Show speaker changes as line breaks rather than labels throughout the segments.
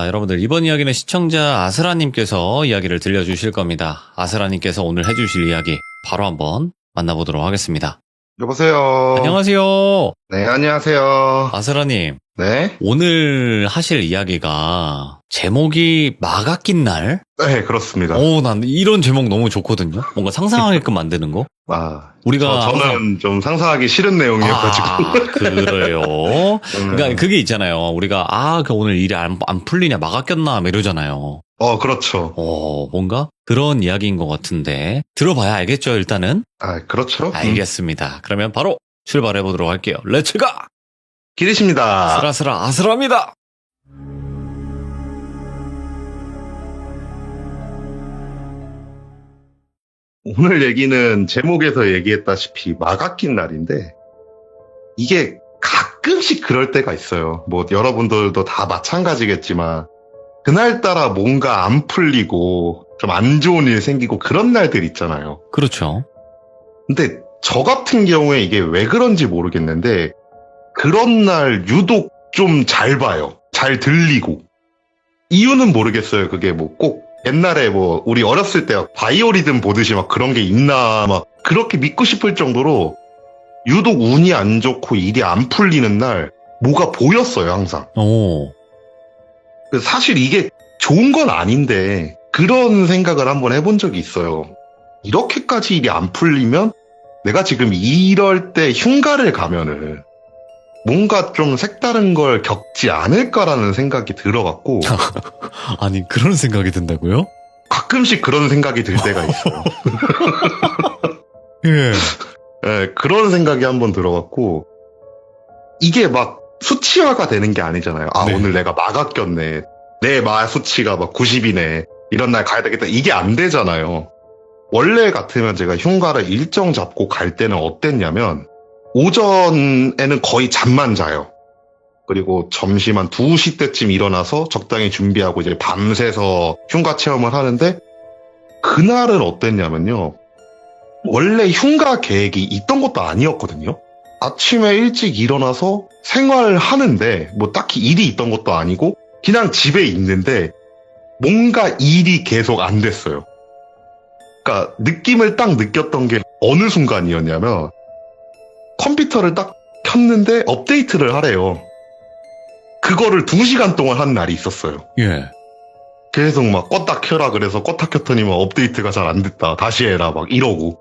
여러분들 이번 이야기는 시청자 아스라님께서 이야기를 들려주실 겁니다. 아스라님께서 오늘 해주실 이야기 바로 한번 만나보도록 하겠습니다.
여보세요.
안녕하세요.
네, 안녕하세요.
아스라님,
네?
오늘 하실 이야기가 제목이 막 아낀 날?
네, 그렇습니다.
난 이런 제목 너무 좋거든요. 뭔가 상상하게끔 만드는 거. 우리가
저는 좀 상상하기 싫은 내용이어가지고.
그래요. 그러니까 그게 있잖아요. 우리가 오늘 일이 안 풀리냐, 막 아꼈나, 뭐 이러잖아요.
그렇죠.
뭔가 그런 이야기인 것 같은데 들어봐야 알겠죠, 일단은?
그렇죠.
알겠습니다. 그러면 바로 출발해 보도록 할게요. 렛츠가!
기리십니다.
스라스라 아스라입니다.
오늘 얘기는 제목에서 얘기했다시피 막 아낀 날인데, 이게 가끔씩 그럴 때가 있어요. 뭐 여러분들도 다 마찬가지겠지만, 그날따라 뭔가 안 풀리고 좀 안 좋은 일 생기고 그런 날들 있잖아요.
그렇죠.
근데 저 같은 경우에 이게 왜 그런지 모르겠는데 그런 날 유독 좀 잘 봐요. 잘 들리고. 이유는 모르겠어요. 그게 뭐 꼭 옛날에 뭐 우리 어렸을 때 바이오리듬 보듯이 막 그런 게 있나 막 그렇게 믿고 싶을 정도로 유독 운이 안 좋고 일이 안 풀리는 날 뭐가 보였어요, 항상. 사실 이게 좋은 건 아닌데 그런 생각을 한번 해본 적이 있어요. 이렇게까지 일이 안 풀리면 내가 지금 이럴 때 휴가를 가면은 뭔가 좀 색다른 걸 겪지 않을까라는 생각이 들어갖고
아니 그런 생각이 든다고요?
가끔씩 그런 생각이 들 때가 있어요.
예.
네, 그런 생각이 한번 들어갖고 이게 막 수치화가 되는 게 아니잖아요.
네.
오늘 내가 막 아꼈네. 내 말 수치가 막 90이네. 이런 날 가야 되겠다. 이게 안 되잖아요. 원래 같으면 제가 휴가를 일정 잡고 갈 때는 어땠냐면 오전에는 거의 잠만 자요. 그리고 점심 한 2시 때쯤 일어나서 적당히 준비하고 이제 밤새서 휴가 체험을 하는데 그날은 어땠냐면요. 원래 휴가 계획이 있던 것도 아니었거든요. 아침에 일찍 일어나서 생활하는데 뭐 딱히 일이 있던 것도 아니고 그냥 집에 있는데 뭔가 일이 계속 안 됐어요. 그러니까 느낌을 딱 느꼈던 게 어느 순간이었냐면 컴퓨터를 딱 켰는데 업데이트를 하래요. 그거를 2시간 동안 한 날이 있었어요.
예.
계속 막 껐다 켜라 그래서 껐다 켰더니 막 업데이트가 잘 안 됐다. 다시 해라 막 이러고.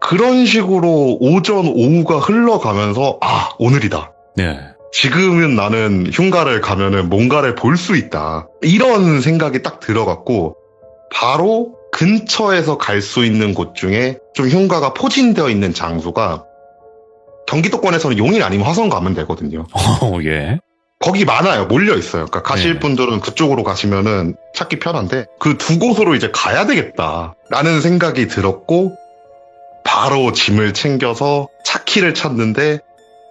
그런 식으로 오전, 오후가 흘러가면서 오늘이다.
네.
지금은 나는 휴가를 가면은 뭔가를 볼 수 있다. 이런 생각이 딱 들어갔고 바로 근처에서 갈 수 있는 곳 중에 좀 휴가가 포진되어 있는 장소가 경기도권에서는 용인 아니면 화성 가면 되거든요.
예.
거기 많아요. 몰려 있어요. 그러니까 가실 분들은 그쪽으로 가시면은 찾기 편한데 그 두 곳으로 이제 가야 되겠다라는 생각이 들었고 바로 짐을 챙겨서 차키를 찾는데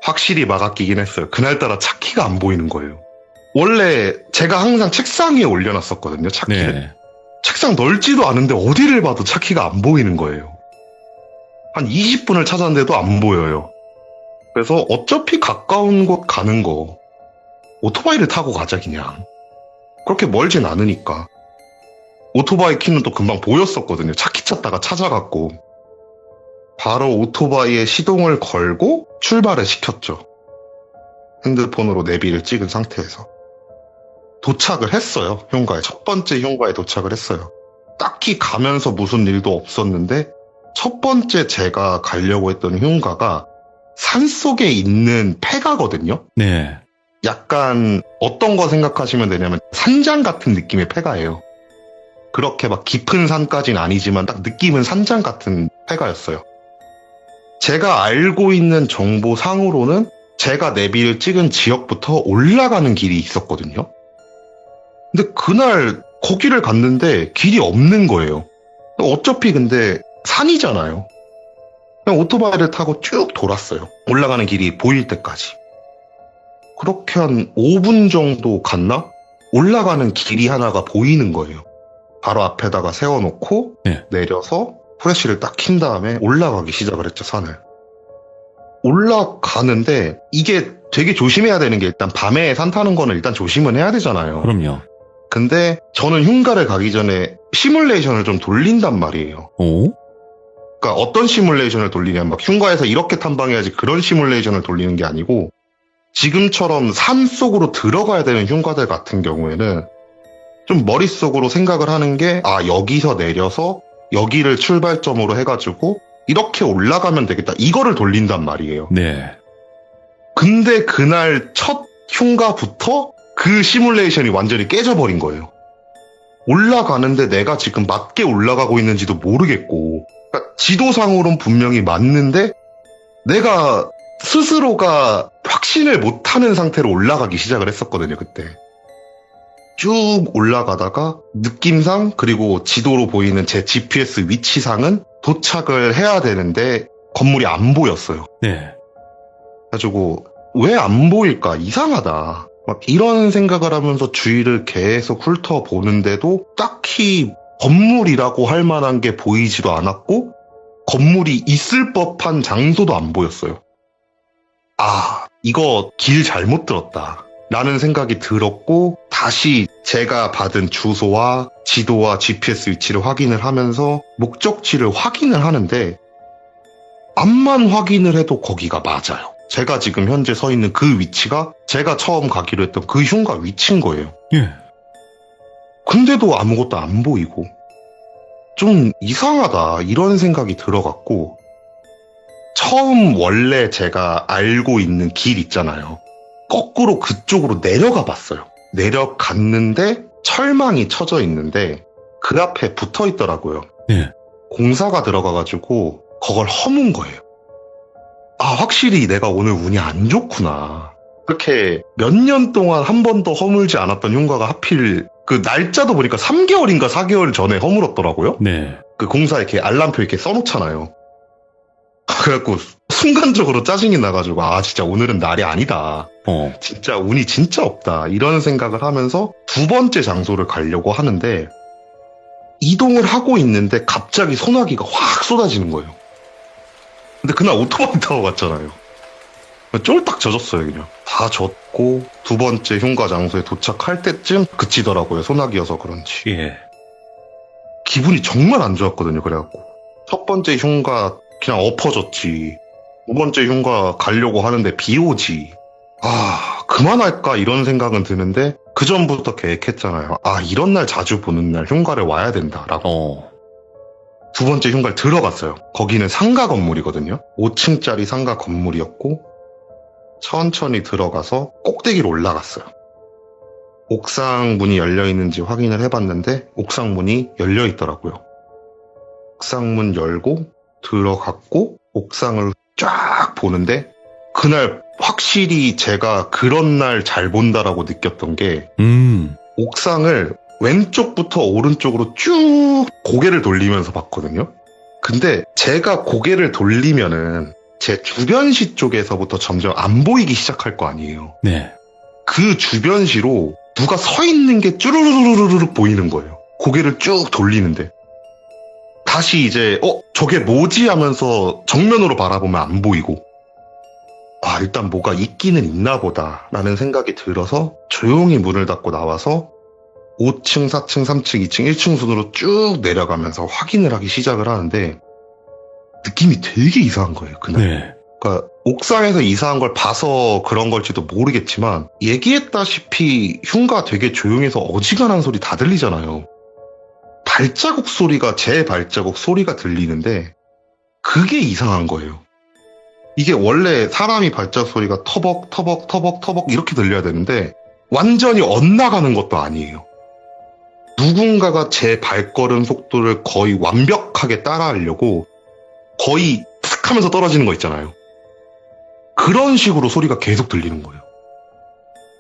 확실히 막 아끼긴 했어요. 그날따라 차키가 안 보이는 거예요. 원래 제가 항상 책상 위에 올려놨었거든요. 차키를.
네.
책상 넓지도 않은데 어디를 봐도 차키가 안 보이는 거예요. 한 20분을 찾았는데도 안 보여요. 그래서 어차피 가까운 곳 가는 거 오토바이를 타고 가자 그냥. 그렇게 멀진 않으니까. 오토바이 키는 또 금방 보였었거든요. 차키 찾다가 찾아갔고 바로 오토바이에 시동을 걸고 출발을 시켰죠. 핸드폰으로 내비를 찍은 상태에서. 도착을 했어요. 휴가에. 첫 번째 휴가에 도착을 했어요. 딱히 가면서 무슨 일도 없었는데 첫 번째 제가 가려고 했던 휴가가 산속에 있는 폐가거든요.
네.
약간 어떤 거 생각하시면 되냐면 산장 같은 느낌의 폐가예요. 그렇게 막 깊은 산까지는 아니지만 딱 느낌은 산장 같은 폐가였어요. 제가 알고 있는 정보상으로는 제가 내비를 찍은 지역부터 올라가는 길이 있었거든요. 근데 그날 거기를 갔는데 길이 없는 거예요. 어차피 근데 산이잖아요. 그냥 오토바이를 타고 쭉 돌았어요. 올라가는 길이 보일 때까지. 그렇게 한 5분 정도 갔나? 올라가는 길이 하나가 보이는 거예요. 바로 앞에다가 세워놓고 내려서 후레쉬를 딱 킨 다음에 올라가기 시작을 했죠, 산을. 올라가는데 이게 되게 조심해야 되는 게 일단 밤에 산 타는 거는 일단 조심은 해야 되잖아요.
그럼요.
근데 저는 흉가를 가기 전에 시뮬레이션을 좀 돌린단 말이에요.
오?
그러니까 어떤 시뮬레이션을 돌리냐면 막 흉가에서 이렇게 탐방해야지 그런 시뮬레이션을 돌리는 게 아니고 지금처럼 산 속으로 들어가야 되는 흉가들 같은 경우에는 좀 머릿속으로 생각을 하는 게 여기서 내려서 여기를 출발점으로 해가지고 이렇게 올라가면 되겠다. 이거를 돌린단 말이에요.
네.
근데 그날 첫 흉가부터 그 시뮬레이션이 완전히 깨져버린 거예요. 올라가는데 내가 지금 맞게 올라가고 있는지도 모르겠고, 그러니까 지도상으로는 분명히 맞는데 내가 스스로가 확신을 못하는 상태로 올라가기 시작을 했었거든요, 그때. 쭉 올라가다가 느낌상 그리고 지도로 보이는 제 GPS 위치상은 도착을 해야 되는데 건물이 안 보였어요.
네.
그래가지고 왜 안 보일까? 이상하다. 막 이런 생각을 하면서 주위를 계속 훑어보는데도 딱히 건물이라고 할 만한 게 보이지도 않았고 건물이 있을 법한 장소도 안 보였어요. 이거 길 잘못 들었다. 라는 생각이 들었고 다시 제가 받은 주소와 지도와 GPS 위치를 확인을 하면서 목적지를 확인을 하는데 앞만 확인을 해도 거기가 맞아요. 제가 지금 현재 서 있는 그 위치가 제가 처음 가기로 했던 그 흉가 위치인 거예요.
예.
근데도 아무것도 안 보이고 좀 이상하다 이런 생각이 들어갔고 처음 원래 제가 알고 있는 길 있잖아요. 거꾸로 그쪽으로 내려가 봤어요. 내려갔는데 철망이 쳐져 있는데 그 앞에 붙어 있더라고요.
네.
공사가 들어가가지고 그걸 허문 거예요. 확실히 내가 오늘 운이 안 좋구나. 그렇게 몇 년 동안 한 번도 허물지 않았던 흉가가 하필 그 날짜도 보니까 3개월인가 4개월 전에 허물었더라고요.
네.
그 공사 이렇게 알람표 이렇게 써놓잖아요. 그래갖고 순간적으로 짜증이 나가지고 진짜 오늘은 날이 아니다. 진짜 운이 진짜 없다. 이런 생각을 하면서 두 번째 장소를 가려고 하는데 이동을 하고 있는데 갑자기 소나기가 확 쏟아지는 거예요. 근데 그날 오토바이 타고 갔잖아요. 쫄딱 젖었어요, 그냥. 다 젖고 두 번째 흉가 장소에 도착할 때쯤 그치더라고요. 소나기여서 그런지.
예.
기분이 정말 안 좋았거든요. 그래갖고 첫 번째 흉가 그냥 엎어졌지. 두 번째 흉가 가려고 하는데 비 오지. 그만할까 이런 생각은 드는데 그 전부터 계획했잖아요. 이런 날 자주 보는 날 흉가를 와야 된다라고. 두 번째 흉가를 들어갔어요. 거기는 상가 건물이거든요. 5층짜리 상가 건물이었고 천천히 들어가서 꼭대기로 올라갔어요. 옥상 문이 열려 있는지 확인을 해봤는데 옥상 문이 열려 있더라고요. 옥상 문 열고 들어갔고 옥상을 쫙 보는데 그날 확실히 제가 그런 날 잘 본다라고 느꼈던 게 옥상을 왼쪽부터 오른쪽으로 쭉 고개를 돌리면서 봤거든요. 근데 제가 고개를 돌리면은 제 주변시 쪽에서부터 점점 안 보이기 시작할 거 아니에요.
네.
그 주변시로 누가 서 있는 게 쭈루루루루루 보이는 거예요. 고개를 쭉 돌리는데. 다시 이제 저게 뭐지 하면서 정면으로 바라보면 안 보이고 일단 뭐가 있기는 있나 보다 라는 생각이 들어서 조용히 문을 닫고 나와서 5층, 4층, 3층, 2층, 1층 순으로 쭉 내려가면서 확인을 하기 시작을 하는데 느낌이 되게 이상한 거예요, 그날.
네.
그러니까 옥상에서 이상한 걸 봐서 그런 걸지도 모르겠지만 얘기했다시피 흉가 되게 조용해서 어지간한 소리 다 들리잖아요. 발자국 소리가 제 발자국 소리가 들리는데 그게 이상한 거예요. 이게 원래 사람이 발자국 소리가 터벅 터벅 터벅 터벅 이렇게 들려야 되는데 완전히 엇나가는 것도 아니에요. 누군가가 제 발걸음 속도를 거의 완벽하게 따라하려고 거의 탁 하면서 떨어지는 거 있잖아요. 그런 식으로 소리가 계속 들리는 거예요.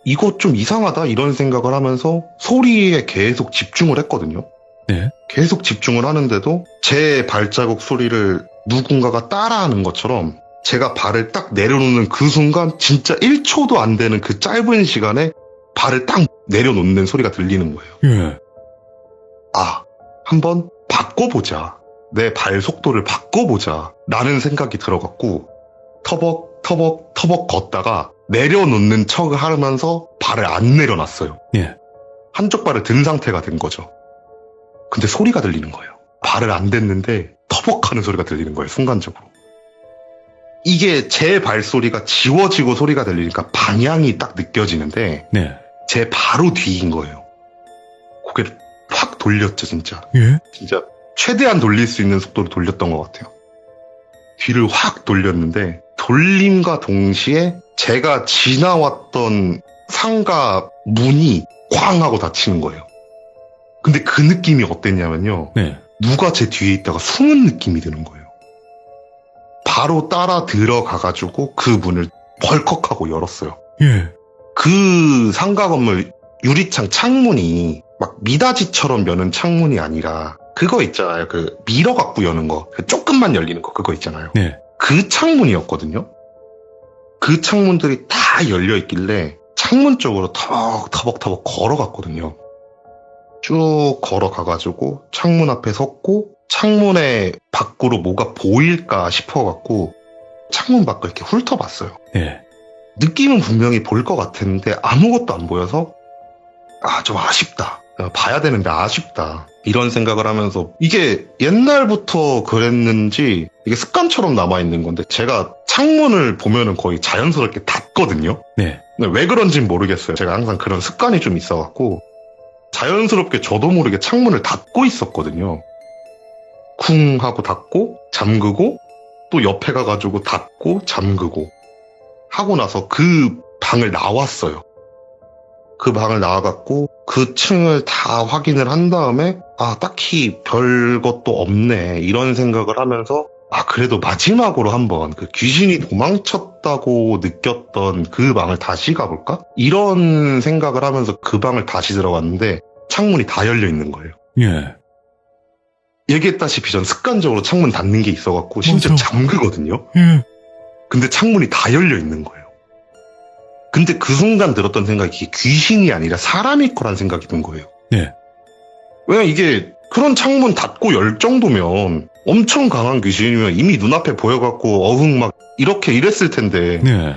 이거 좀 이상하다 이런 생각을 하면서 소리에 계속 집중을 했거든요.
네.
계속 집중을 하는데도 제 발자국 소리를 누군가가 따라하는 것처럼 제가 발을 딱 내려놓는 그 순간 진짜 1초도 안 되는 그 짧은 시간에 발을 딱 내려놓는 소리가 들리는 거예요.
예.
한번 바꿔보자. 내 발 속도를 바꿔보자. 라는 생각이 들어갔고 터벅 터벅 걷다가 내려놓는 척을 하면서 발을 안 내려놨어요.
예.
한쪽 발을 든 상태가 된 거죠. 근데 소리가 들리는 거예요. 발을 안 댔는데 터벅하는 소리가 들리는 거예요. 순간적으로. 이게 제 발소리가 지워지고 소리가 들리니까 방향이 딱 느껴지는데
네.
제 바로 뒤인 거예요. 고개를 확 돌렸죠, 진짜.
예?
진짜 최대한 돌릴 수 있는 속도로 돌렸던 것 같아요. 뒤를 확 돌렸는데 돌림과 동시에 제가 지나왔던 상가 문이 쾅 하고 닫히는 거예요. 근데 그 느낌이 어땠냐면요.
네.
누가 제 뒤에 있다가 숨은 느낌이 드는 거예요. 바로 따라 들어가가지고 그 문을 벌컥하고 열었어요.
예.
그 상가 건물 유리창 창문이 막 미닫이처럼 여는 창문이 아니라 그거 있잖아요. 그 밀어 갖고 여는 거. 그 조금만 열리는 거 그거 있잖아요.
네.
그 창문이었거든요. 그 창문들이 다 열려 있길래 창문 쪽으로 터벅터벅 걸어갔거든요. 쭉 걸어가가지고 창문 앞에 섰고 창문에 밖으로 뭐가 보일까 싶어갖고 창문 밖을 이렇게 훑어봤어요.
예.
느낌은 분명히 볼 것 같았는데 아무것도 안 보여서 좀 아쉽다. 봐야 되는데 아쉽다. 이런 생각을 하면서 이게 옛날부터 그랬는지 이게 습관처럼 남아있는 건데 제가 창문을 보면은 거의 자연스럽게 닫거든요.
네.
근데 왜 그런지는 모르겠어요. 제가 항상 그런 습관이 좀 있어갖고 자연스럽게 저도 모르게 창문을 닫고 있었거든요. 쿵 하고 닫고 잠그고 또 옆에 가가지고 닫고 잠그고 하고 나서 그 방을 나왔어요. 그 방을 나와갖고 그 층을 다 확인을 한 다음에 딱히 별 것도 없네 이런 생각을 하면서 그래도 마지막으로 한번 그 귀신이 도망쳤다고 느꼈던 그 방을 다시 가볼까? 이런 생각을 하면서 그 방을 다시 들어갔는데 창문이 다 열려 있는 거예요.
예.
얘기했다시피 전 습관적으로 창문 닫는 게 있어갖고 심지어
맞아.
잠그거든요.
예.
근데 창문이 다 열려 있는 거예요. 근데 그 순간 들었던 생각이 이게 귀신이 아니라 사람일 거란 생각이 든 거예요.
네.
왜냐면 이게 그런 창문 닫고 열 정도면 엄청 강한 귀신이면 이미 눈앞에 보여갖고 어흥 막 이렇게 이랬을 텐데
네.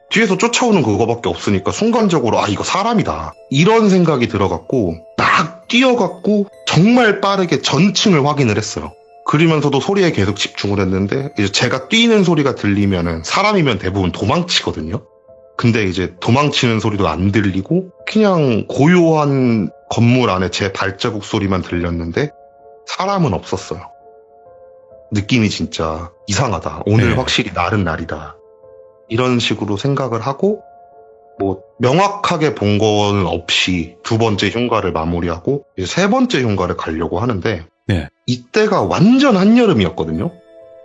뒤에서 쫓아오는 그거밖에 없으니까 순간적으로 이거 사람이다 이런 생각이 들어갖고 막 뛰어갖고 정말 빠르게 전층을 확인을 했어요. 그러면서도 소리에 계속 집중을 했는데 이제 제가 뛰는 소리가 들리면은 사람이면 대부분 도망치거든요. 근데 이제 도망치는 소리도 안 들리고 그냥 고요한 건물 안에 제 발자국 소리만 들렸는데 사람은 없었어요. 느낌이 진짜 이상하다. 오늘
네.
확실히 날은 날이다. 이런 식으로 생각을 하고 뭐 명확하게 본 건 없이 두 번째 흉가를 마무리하고 이제 세 번째 흉가를 가려고 하는데
네.
이때가 완전 한여름이었거든요.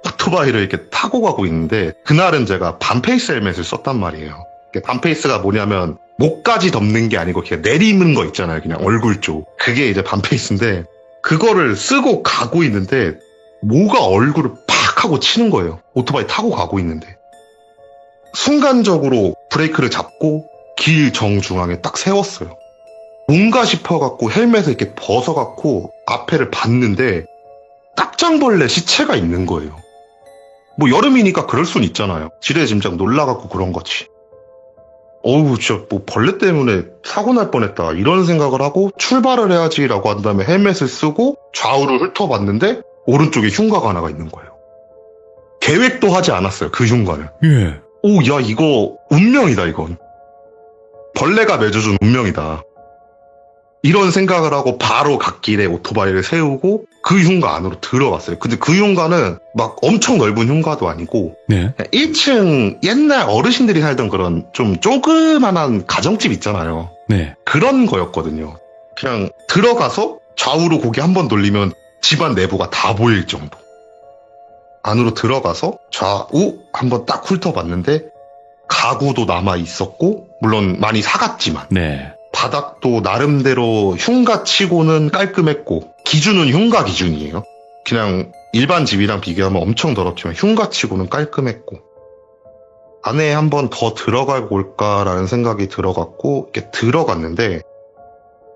오토바이를 이렇게 타고 가고 있는데 그날은 제가 반페이스 헬멧을 썼단 말이에요. 반페이스가 뭐냐면 목까지 덮는 게 아니고 그냥 내리는 거 있잖아요. 그냥 얼굴 쪽. 그게 이제 반페이스인데 그거를 쓰고 가고 있는데 뭐가 얼굴을 팍 하고 치는 거예요. 오토바이 타고 가고 있는데. 순간적으로 브레이크를 잡고 길 정중앙에 딱 세웠어요. 뭔가 싶어갖고 헬멧을 이렇게 벗어갖고 앞에를 봤는데 딱장벌레 시체가 있는 거예요. 뭐 여름이니까 그럴 순 있잖아요. 지레짐작 놀라갖고 그런 거지. 진짜 뭐 벌레 때문에 사고 날 뻔했다 이런 생각을 하고 출발을 해야지라고 한 다음에 헬멧을 쓰고 좌우를 훑어봤는데 오른쪽에 흉가가 하나가 있는 거예요. 계획도 하지 않았어요. 그 흉가는.
예.
야 이거 운명이다 이건. 벌레가 맺어준 운명이다. 이런 생각을 하고 바로 갓길에 오토바이를 세우고 그 흉가 안으로 들어갔어요. 근데 그 흉가는 막 엄청 넓은 흉가도 아니고
네.
1층 옛날 어르신들이 살던 그런 좀 조그만한 가정집 있잖아요.
네.
그런 거였거든요. 그냥 들어가서 좌우로 고개 한번 돌리면 집안 내부가 다 보일 정도. 안으로 들어가서 좌우 한번 딱 훑어봤는데 가구도 남아 있었고 물론 많이 사갔지만
네.
바닥도 나름대로 흉가치고는 깔끔했고 기준은 흉가 기준이에요. 그냥 일반 집이랑 비교하면 엄청 더럽지만 흉가치고는 깔끔했고 안에 한번 더 들어가 볼까라는 생각이 들어갔고 이렇게 들어갔는데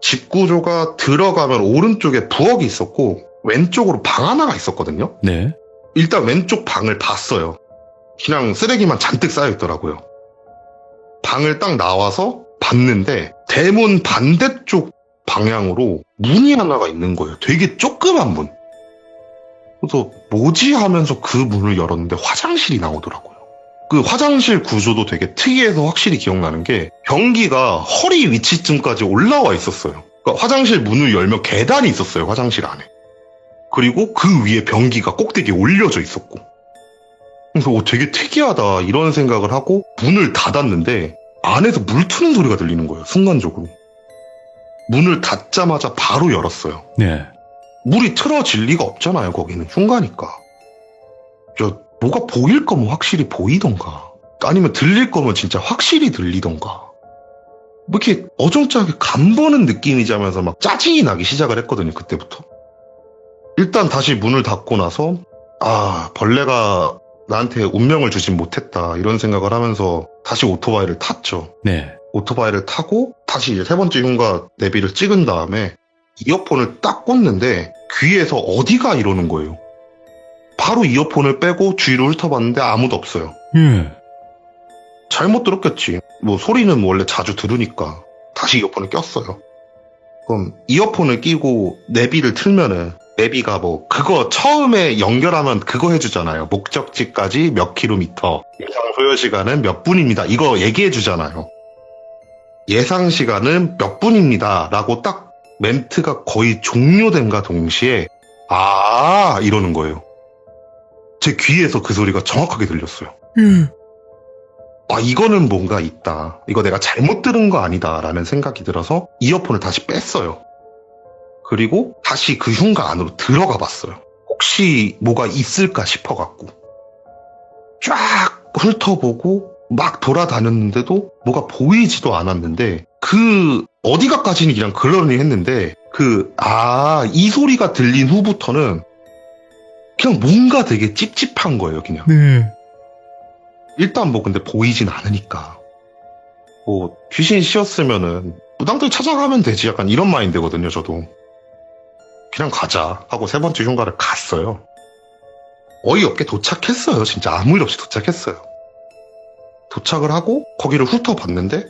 집 구조가 들어가면 오른쪽에 부엌이 있었고 왼쪽으로 방 하나가 있었거든요.
네.
일단 왼쪽 방을 봤어요. 그냥 쓰레기만 잔뜩 쌓여있더라고요. 방을 딱 나와서 봤는데 대문 반대쪽 방향으로 문이 하나가 있는 거예요. 되게 조그만 문. 그래서 뭐지 하면서 그 문을 열었는데 화장실이 나오더라고요. 그 화장실 구조도 되게 특이해서 확실히 기억나는 게 변기가 허리 위치쯤까지 올라와 있었어요. 그러니까 화장실 문을 열면 계단이 있었어요. 화장실 안에. 그리고 그 위에 변기가 꼭대기에 올려져 있었고. 그래서 되게 특이하다 이런 생각을 하고 문을 닫았는데 안에서 물 트는 소리가 들리는 거예요. 순간적으로. 문을 닫자마자 바로 열었어요.
네.
물이 틀어질 리가 없잖아요. 거기는 흉가니까. 뭐가 보일 거면 확실히 보이던가 아니면 들릴 거면 진짜 확실히 들리던가 뭐 이렇게 어정쩡하게 간보는 느낌이자면서 막 짜증이 나기 시작을 했거든요. 그때부터. 일단 다시 문을 닫고 나서 벌레가 나한테 운명을 주진 못했다 이런 생각을 하면서 다시 오토바이를 탔죠.
네.
오토바이를 타고 다시 이제 세 번째 흉가 내비를 찍은 다음에 이어폰을 딱 꽂는데 귀에서 어디가 이러는 거예요. 바로 이어폰을 빼고 주위를 훑어봤는데 아무도 없어요. 잘못 들었겠지. 뭐 소리는 원래 자주 들으니까 다시 이어폰을 꼈어요. 그럼 이어폰을 끼고 내비를 틀면은 내비가 뭐 그거 처음에 연결하면 그거 해주잖아요. 목적지까지 몇 킬로미터, 예상 소요 시간은 몇 분입니다. 이거 얘기해 주잖아요. 예상 시간은 몇 분입니다. 라고 딱 멘트가 거의 종료된과 동시에 이러는 거예요. 제 귀에서 그 소리가 정확하게 들렸어요. 이거는 뭔가 있다. 이거 내가 잘못 들은 거 아니다. 라는 생각이 들어서 이어폰을 다시 뺐어요. 그리고 다시 그 흉가 안으로 들어가 봤어요. 혹시 뭐가 있을까 싶어갖고. 쫙 훑어보고 막 돌아다녔는데도 뭐가 보이지도 않았는데 어디가까지는 그냥 그러니 했는데 이 소리가 들린 후부터는 그냥 뭔가 되게 찝찝한 거예요, 그냥.
네.
일단 근데 보이진 않으니까. 귀신 씌었으면은 무당들 찾아가면 되지. 약간 이런 마인드거든요, 저도. 그냥 가자 하고 세 번째 흉가를 갔어요. 어이없게 도착했어요. 진짜 아무 일 없이 도착했어요. 도착을 하고 거기를 훑어봤는데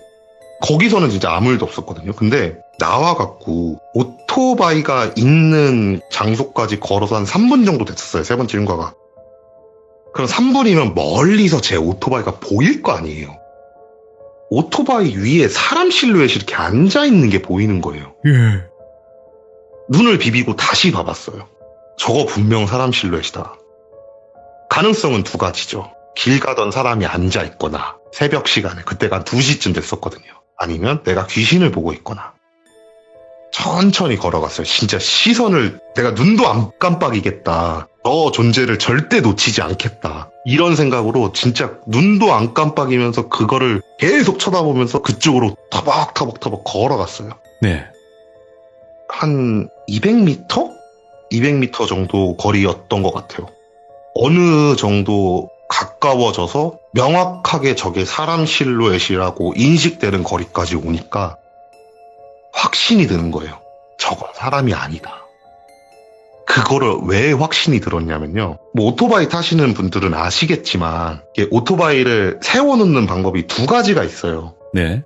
거기서는 진짜 아무 일도 없었거든요. 근데 나와갖고 오토바이가 있는 장소까지 걸어서 한 3분 정도 됐었어요. 세 번째 흉가가. 그럼 3분이면 멀리서 제 오토바이가 보일 거 아니에요. 오토바이 위에 사람 실루엣이 이렇게 앉아있는 게 보이는 거예요. 눈을 비비고 다시 봐봤어요. 저거 분명 사람 실루엣이다. 가능성은 두 가지죠. 길 가던 사람이 앉아있거나 새벽 시간에 그때가 2시쯤 됐었거든요. 아니면 내가 귀신을 보고 있거나. 천천히 걸어갔어요. 진짜 시선을 내가 눈도 안 깜빡이겠다. 너 존재를 절대 놓치지 않겠다. 이런 생각으로 진짜 눈도 안 깜빡이면서 그거를 계속 쳐다보면서 그쪽으로 터벅터벅 걸어갔어요.
네.
한 200m? 200m 정도 거리였던 것 같아요. 어느 정도 가까워져서 명확하게 저게 사람 실루엣이라고 인식되는 거리까지 오니까 확신이 드는 거예요. 저건 사람이 아니다. 그거를 왜 확신이 들었냐면요. 오토바이 타시는 분들은 아시겠지만 오토바이를 세워놓는 방법이 두 가지가 있어요.
네.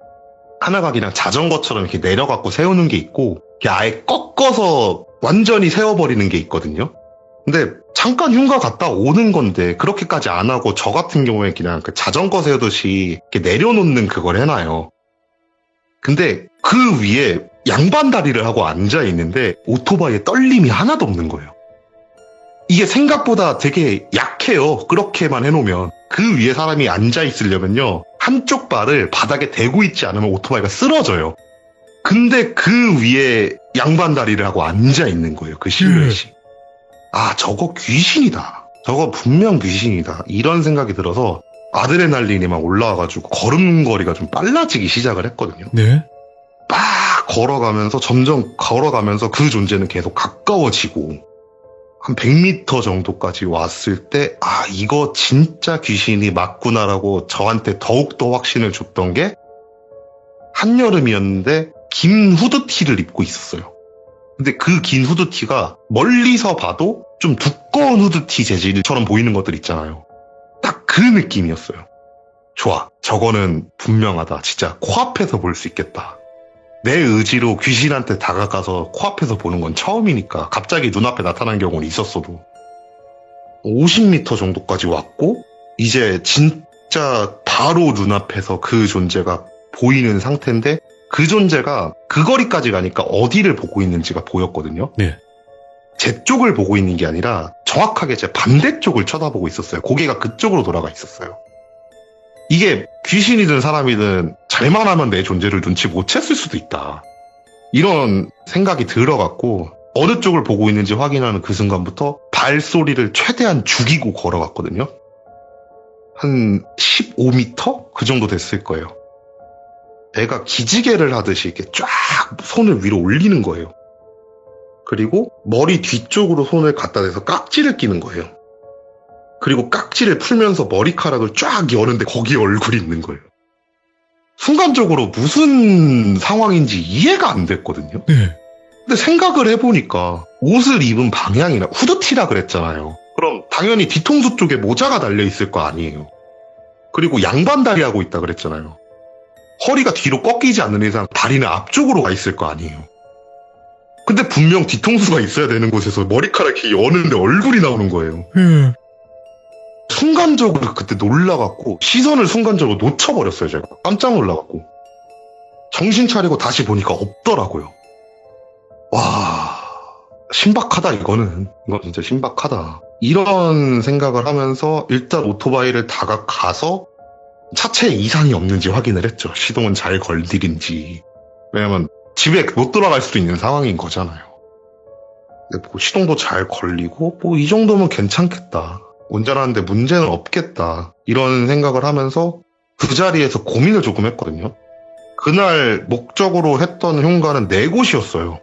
하나가 그냥 자전거처럼 이렇게 내려갖고 세우는 게 있고 아예 꺾어서 완전히 세워버리는 게 있거든요. 근데 잠깐 흉가 갔다 오는 건데 그렇게까지 안 하고 저 같은 경우에 그냥 자전거 세우듯이 이렇게 내려놓는 그걸 해놔요. 근데 그 위에 양반 다리를 하고 앉아있는데 오토바이에 떨림이 하나도 없는 거예요. 이게 생각보다 되게 약해요. 그렇게만 해놓으면. 그 위에 사람이 앉아있으려면요. 한쪽 발을 바닥에 대고 있지 않으면 오토바이가 쓰러져요. 근데 그 위에 양반 다리를 하고 앉아있는 거예요. 그 실루엣이. 저거 귀신이다. 저거 분명 귀신이다. 이런 생각이 들어서 아드레날린이 막 올라와가지고 걸음걸이가 좀 빨라지기 시작을 했거든요.
네.
막 걸어가면서 점점 걸어가면서 그 존재는 계속 가까워지고 한 100m 정도까지 왔을 때 이거 진짜 귀신이 맞구나라고 저한테 더욱더 확신을 줬던 게 한여름이었는데 긴 후드티를 입고 있었어요. 근데 그 긴 후드티가 멀리서 봐도 좀 두꺼운 후드티 재질처럼 보이는 것들 있잖아요. 딱 그 느낌이었어요. 좋아. 저거는 분명하다. 진짜 코앞에서 볼 수 있겠다. 내 의지로 귀신한테 다가가서 코앞에서 보는 건 처음이니까 갑자기 눈앞에 나타난 경우는 있었어도 50m 정도까지 왔고 이제 진짜 바로 눈앞에서 그 존재가 보이는 상태인데 그 존재가 그 거리까지 가니까 어디를 보고 있는지가 보였거든요.
네.
제 쪽을 보고 있는 게 아니라 정확하게 제 반대쪽을 쳐다보고 있었어요. 고개가 그쪽으로 돌아가 있었어요. 이게 귀신이든 사람이든 잘만 하면 내 존재를 눈치 못 챘을 수도 있다. 이런 생각이 들어갔고 어느 쪽을 보고 있는지 확인하는 그 순간부터 발소리를 최대한 죽이고 걸어갔거든요. 한 15m? 그 정도 됐을 거예요. 애가 기지개를 하듯이 이렇게 쫙 손을 위로 올리는 거예요. 그리고 머리 뒤쪽으로 손을 갖다 대서 깍지를 끼는 거예요. 그리고 깍지를 풀면서 머리카락을 쫙 여는데 거기에 얼굴이 있는 거예요. 순간적으로 무슨 상황인지 이해가 안 됐거든요.
네.
근데 생각을 해보니까 옷을 입은 방향이나 후드티라 그랬잖아요. 그럼 당연히 뒤통수 쪽에 모자가 달려있을 거 아니에요. 그리고 양반다리 하고 있다 그랬잖아요. 허리가 뒤로 꺾이지 않는 이상 다리는 앞쪽으로 가 있을 거 아니에요. 근데 분명 뒤통수가 있어야 되는 곳에서 머리카락이 여는데 얼굴이 나오는 거예요. 순간적으로 그때 놀라갖고 시선을 순간적으로 놓쳐버렸어요. 제가 깜짝 놀라갖고 정신 차리고 다시 보니까 없더라고요. 와, 신박하다. 이건 진짜 신박하다. 이런 생각을 하면서 일단 오토바이를 다가가서 차체에 이상이 없는지 확인을 했죠. 시동은 잘 걸리는지. 왜냐면 집에 못 돌아갈 수도 있는 상황인 거잖아요. 근데 뭐 시동도 잘 걸리고 뭐 이 정도면 괜찮겠다. 운전하는데 문제는 없겠다. 이런 생각을 하면서 그 자리에서 고민을 조금 했거든요. 그날 목적으로 했던 흉가는 4곳이었어요.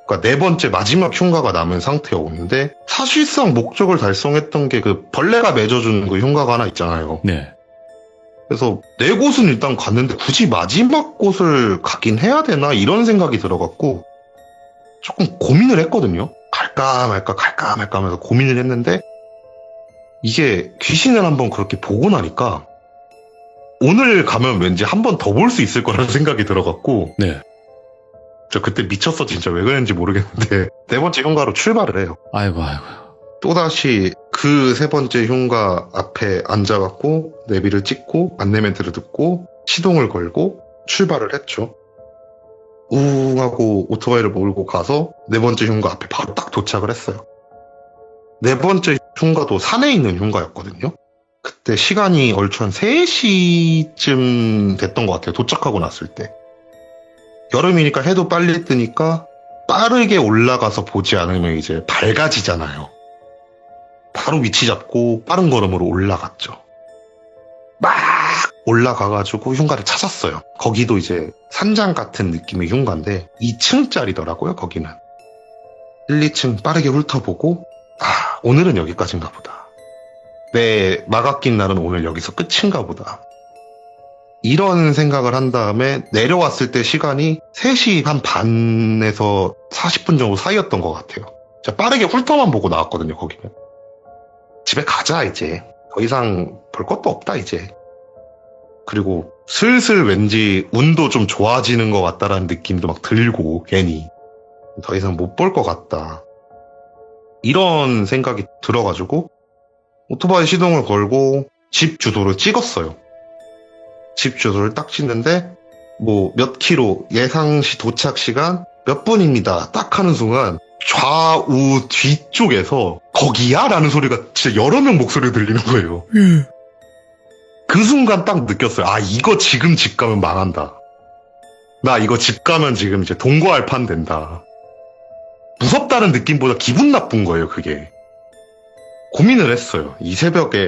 그러니까 4번째 마지막 흉가가 남은 상태였는데 사실상 목적을 달성했던 게 그 벌레가 맺어주는 그 흉가가 하나 있잖아요.
네.
그래서 4곳은 일단 갔는데 굳이 마지막 곳을 가긴 해야 되나 이런 생각이 들어갖고 조금 고민을 했거든요. 갈까 말까 하면서 고민을 했는데 이게 귀신을 한번 그렇게 보고 나니까 오늘 가면 왠지 한 번 더 볼 수 있을 거라는 생각이 들어갖고
네.
저 그때 미쳤어. 진짜 왜 그랬는지 모르겠는데 4번째 흉가로 출발을 해요.
아이고.
또다시 그 3번째 흉가 앞에 앉아갖고 내비를 찍고 안내 멘트를 듣고 시동을 걸고 출발을 했죠. 우웅 하고 오토바이를 몰고 가서 4번째 흉가 앞에 바로 딱 도착을 했어요. 4번째 흉가도 산에 있는 흉가였거든요. 그때 시간이 얼추 한 3시쯤 됐던 것 같아요. 도착하고 났을 때. 여름이니까 해도 빨리 뜨니까 빠르게 올라가서 보지 않으면 이제 밝아지잖아요. 바로 위치 잡고 빠른 걸음으로 올라갔죠. 막 올라가가지고 흉가를 찾았어요. 거기도 이제 산장 같은 느낌의 흉가인데 2층짜리더라고요. 거기는 1, 2층 빠르게 훑어보고 오늘은 여기까지인가 보다. 내 막아낀 날은 오늘 여기서 끝인가 보다. 이런 생각을 한 다음에 내려왔을 때 시간이 3시 한 반에서 40분 정도 사이였던 것 같아요. 제가 빠르게 훑어만 보고 나왔거든요. 거기는. 집에 가자 이제. 더 이상 볼 것도 없다 이제. 그리고 슬슬 왠지 운도 좀 좋아지는 것 같다라는 느낌도 막 들고 괜히 더 이상 못 볼 것 같다. 이런 생각이 들어가지고 오토바이 시동을 걸고 집 주소를 찍었어요. 집 주소를 딱 찍는데 뭐 몇 킬로 예상시 도착 시간 몇 분입니다. 딱 하는 순간 좌우 뒤쪽에서 거기야? 라는 소리가 진짜 여러 명 목소리가 들리는 거예요. 그 순간 딱 느꼈어요. 이거 지금 집 가면 망한다. 나 이거 집 가면 지금 이제 동거할 판 된다. 무섭다는 느낌보다 기분 나쁜 거예요, 그게. 고민을 했어요. 이 새벽에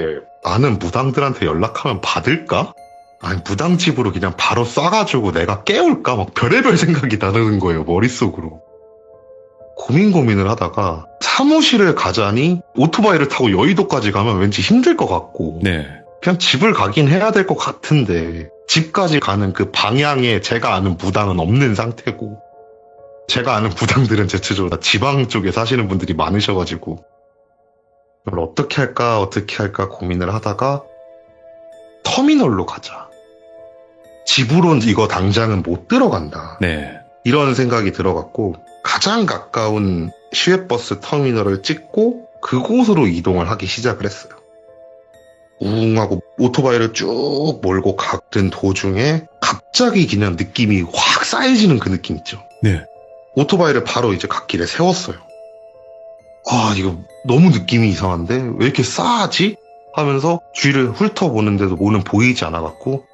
아는 무당들한테 연락하면 받을까? 아니, 무당집으로 그냥 바로 쏴가지고 내가 깨울까? 막 별의별 생각이 나는 거예요, 머릿속으로. 고민을 하다가 사무실을 가자니 오토바이를 타고 여의도까지 가면 왠지 힘들 것 같고.
네.
그냥 집을 가긴 해야 될 것 같은데 집까지 가는 그 방향에 제가 아는 무당은 없는 상태고 제가 아는 무당들은 대체적으로 다 지방 쪽에 사시는 분들이 많으셔가지고 이걸 어떻게 할까 고민을 하다가 터미널로 가자. 집으론 이거 당장은 못 들어간다.
네.
이런 생각이 들어갔고 가장 가까운 시외버스 터미널을 찍고 그곳으로 이동을 하기 시작을 했어요. 우웅 하고 오토바이를 쭉 몰고 가던 도중에 갑자기 그냥 느낌이 확 쌓여지는 그 느낌 있죠.
네.
오토바이를 바로 이제 갓길에 세웠어요. 아, 이거 너무 느낌이 이상한데? 왜 이렇게 싸하지? 하면서 주위를 훑어보는데도 뭐는 보이지 않아갖고,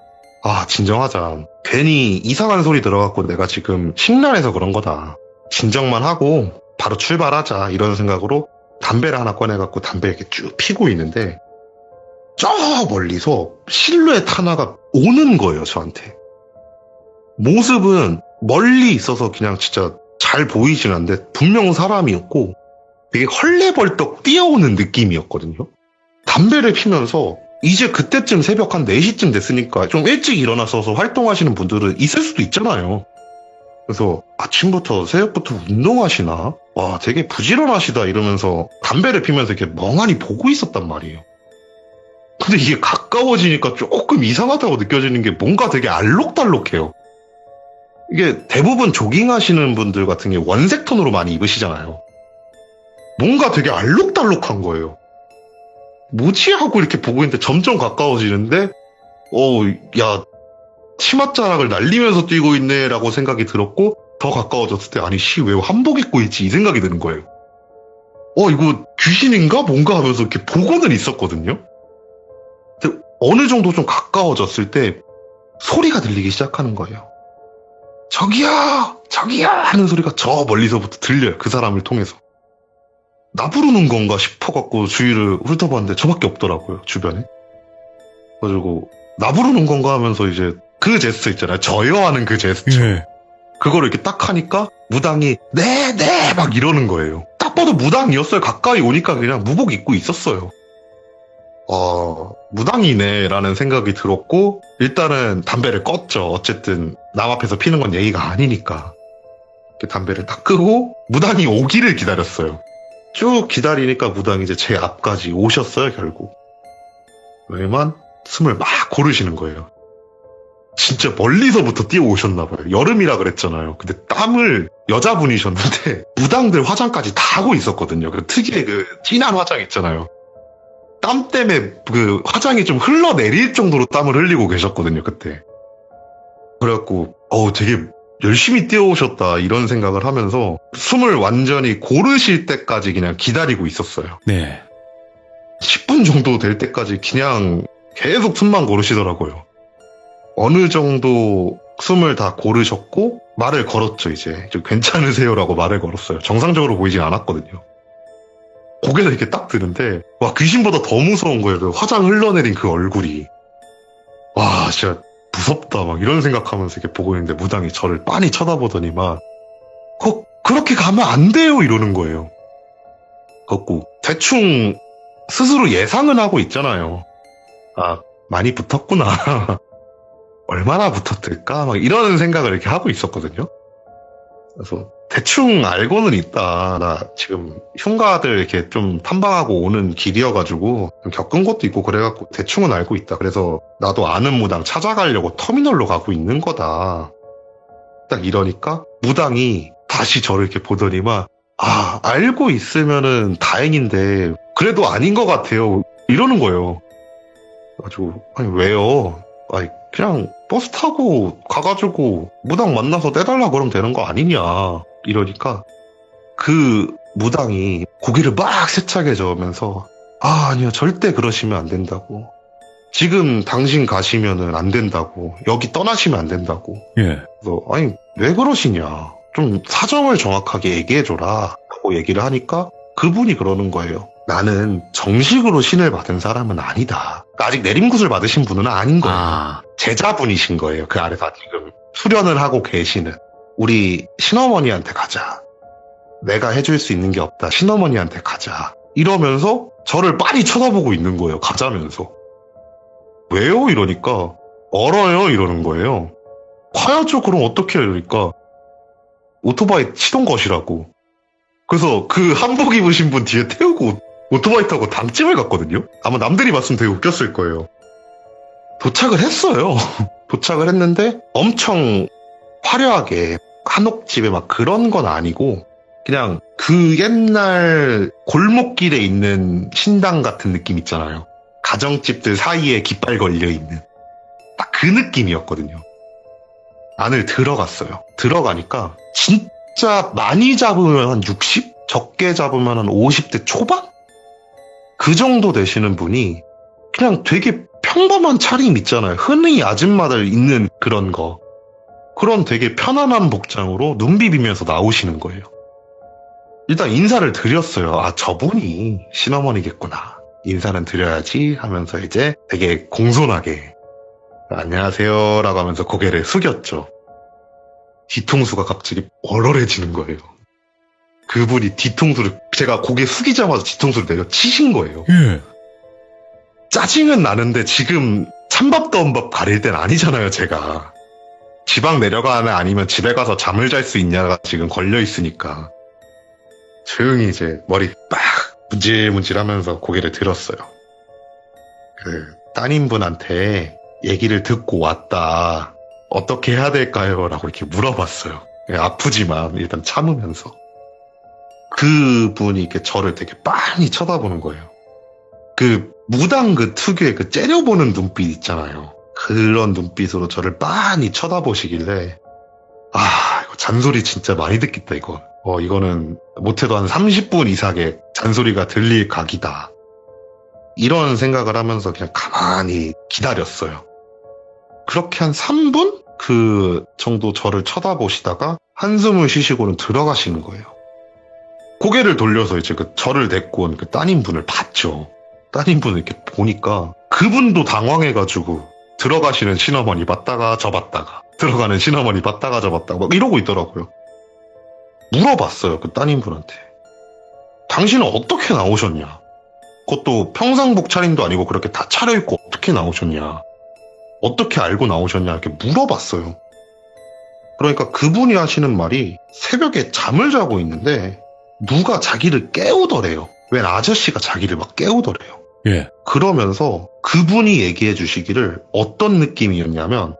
아, 진정하자. 괜히 이상한 소리 들어갖고 내가 지금 심란해서 그런 거다. 진정만 하고 바로 출발하자. 이런 생각으로 담배를 하나 꺼내갖고 담배 이렇게 쭉 피고 있는데, 저 멀리서 실루엣 하나가 오는 거예요, 저한테. 모습은 멀리 있어서 그냥 진짜 잘 보이진 않는데 분명 사람이었고 되게 헐레벌떡 뛰어오는 느낌이었거든요. 담배를 피면서 이제 그때쯤 새벽 한 4시쯤 됐으니까 좀 일찍 일어나서 활동하시는 분들은 있을 수도 있잖아요. 그래서 아침부터 새벽부터 운동하시나? 와, 되게 부지런하시다 이러면서 담배를 피면서 이렇게 멍하니 보고 있었단 말이에요. 근데 이게 가까워지니까 조금 이상하다고 느껴지는 게 뭔가 되게 알록달록해요. 이게 대부분 조깅하시는 분들 같은 게 원색 톤으로 많이 입으시잖아요. 뭔가 되게 알록달록한 거예요. 뭐지? 하고 이렇게 보고 있는데 점점 가까워지는데 야, 치맛자락을 날리면서 뛰고 있네 라고 생각이 들었고 더 가까워졌을 때 아니 왜 한복 입고 있지? 이 생각이 드는 거예요. 이거 귀신인가? 뭔가 하면서 이렇게 보고는 있었거든요. 근데 어느 정도 좀 가까워졌을 때 소리가 들리기 시작하는 거예요. 저기야! 저기야! 하는 소리가 저 멀리서부터 들려요. 그 사람을 통해서. 나 부르는 건가 싶어갖고 주위를 훑어봤는데 저밖에 없더라고요. 주변에. 그래가지고 나 부르는 건가 하면서 이제 그 제스처 있잖아요. 저요 하는 그 제스처.
예.
그거를 이렇게 딱 하니까 무당이 네 막 이러는 거예요. 딱 봐도 무당이었어요. 가까이 오니까 그냥 무복 입고 있었어요. 무당이네 라는 생각이 들었고 일단은 담배를 껐죠. 어쨌든 남 앞에서 피는 건 예의가 아니니까. 이렇게 담배를 딱 끄고 무당이 오기를 기다렸어요. 쭉 기다리니까 무당이 이제 제 앞까지 오셨어요. 결국. 왜만 숨을 막 고르시는 거예요. 진짜 멀리서부터 뛰어오셨나봐요. 여름이라 그랬잖아요. 근데 땀을 여자분이셨는데 무당들 화장까지 다 하고 있었거든요. 그 특유의 그 진한 화장 있잖아요. 땀 때문에 그 화장이 좀 흘러내릴 정도로 땀을 흘리고 계셨거든요, 그때. 그래갖고, 되게 열심히 뛰어오셨다, 이런 생각을 하면서 숨을 완전히 고르실 때까지 그냥 기다리고 있었어요.
네.
10분 정도 될 때까지 그냥 계속 숨만 고르시더라고요. 어느 정도 숨을 다 고르셨고, 말을 걸었죠, 이제. 좀 괜찮으세요라고 말을 걸었어요. 정상적으로 보이진 않았거든요. 고개를 이렇게 딱 드는데 와 귀신보다 더 무서운 거예요. 그 화장 흘러내린 그 얼굴이. 와 진짜 무섭다 막 이런 생각하면서 이렇게 보고 있는데 무당이 저를 빤히 쳐다보더니만 그렇게 가면 안 돼요 이러는 거예요. 그래갖고 대충 스스로 예상은 하고 있잖아요. 아 많이 붙었구나. 얼마나 붙었을까 막 이런 생각을 이렇게 하고 있었거든요. 그래서 대충 알고는 있다. 나 지금 흉가들 이렇게 좀 탐방하고 오는 길이어가지고 좀 겪은 것도 있고 그래갖고 대충은 알고 있다. 그래서 나도 아는 무당 찾아가려고 터미널로 가고 있는 거다. 딱 이러니까 무당이 다시 저를 이렇게 보더니만 알고 있으면은 다행인데 그래도 아닌 것 같아요. 이러는 거예요. 그래가지고 아니 왜요? 아니 그냥 버스 타고 가가지고 무당 만나서 떼달라 그러면 되는 거 아니냐 이러니까 그 무당이 고개를 막 세차게 저으면서 아니요 절대 그러시면 안 된다고 지금 당신 가시면은 안 된다고 여기 떠나시면 안 된다고
예.
그래서 아니 왜 그러시냐 좀 사정을 정확하게 얘기해줘라 하고 얘기를 하니까 그분이 그러는 거예요. 나는 정식으로 신을 받은 사람은 아니다. 아직 내림굿을 받으신 분은 아닌 거예요. 제자분이신 거예요. 그 아래서 지금 수련을 하고 계시는. 우리 신어머니한테 가자. 내가 해줄 수 있는 게 없다. 신어머니한테 가자. 이러면서 저를 빤히 쳐다보고 있는 거예요. 가자면서. 왜요? 이러니까 얼어요? 이러는 거예요. 가야죠. 그럼 어떻게 해요? 이러니까 오토바이 시동 거시라고. 그래서 그 한복 입으신 분 뒤에 태우고 오토바이 타고 단집을 갔거든요. 아마 남들이 봤으면 되게 웃겼을 거예요. 도착을 했어요. 도착을 했는데 엄청 화려하게 한옥집에 막 그런 건 아니고 그냥 그 옛날 골목길에 있는 신당 같은 느낌 있잖아요. 가정집들 사이에 깃발 걸려있는 딱 그 느낌이었거든요. 안을 들어갔어요. 들어가니까 진짜 많이 잡으면 한 60? 적게 잡으면 한 50대 초반? 그 정도 되시는 분이 그냥 되게 평범한 차림 있잖아요. 흔히 아줌마들 입는 그런 거. 그런 되게 편안한 복장으로 눈 비비면서 나오시는 거예요. 일단 인사를 드렸어요. 아, 저분이 신어머니겠구나. 인사는 드려야지 하면서 이제 되게 공손하게 안녕하세요 라고 하면서 고개를 숙였죠. 뒤통수가 갑자기 얼얼해지는 거예요. 그분이 뒤통수를 제가 고개 숙이자마자 뒤통수를 내려 치신 거예요.
예.
짜증은 나는데 지금 찬밥 더운 밥 가릴 땐 아니잖아요, 제가. 지방 내려가나 아니면 집에 가서 잠을 잘 수 있냐가 지금 걸려 있으니까. 조용히 이제 머리 빡 문질문질 하면서 고개를 들었어요. 그 따님분한테 얘기를 듣고 왔다. 어떻게 해야 될까요? 라고 이렇게 물어봤어요. 아프지만 일단 참으면서. 그분이 이렇게 저를 되게 빤히 쳐다보는 거예요. 그 무당 그 특유의 그 째려보는 눈빛 있잖아요. 그런 눈빛으로 저를 빤히 쳐다보시길래 아, 이거 잔소리 진짜 많이 듣겠다 이거. 이거는 못해도 한 30분 이상의 잔소리가 들릴 각이다. 이런 생각을 하면서 그냥 가만히 기다렸어요. 그렇게 한 3분? 그 정도 저를 쳐다보시다가 한숨을 쉬시고는 들어가시는 거예요. 고개를 돌려서 이제 그 저를 데리고 온 그 따님분을 봤죠. 따님분을 이렇게 보니까 그분도 당황해가지고 들어가시는 시어머니 봤다가 저 봤다가 들어가는 시어머니 봤다가 저 봤다가 막 이러고 있더라고요. 물어봤어요. 그 따님분한테. 당신은 어떻게 나오셨냐? 그것도 평상복 차림도 아니고 그렇게 다 차려입고 어떻게 나오셨냐? 어떻게 알고 나오셨냐? 이렇게 물어봤어요. 그러니까 그분이 하시는 말이 새벽에 잠을 자고 있는데 누가 자기를 깨우더래요. 웬 아저씨가 자기를 막 깨우더래요.
예.
그러면서 그분이 얘기해 주시기를 어떤 느낌이었냐면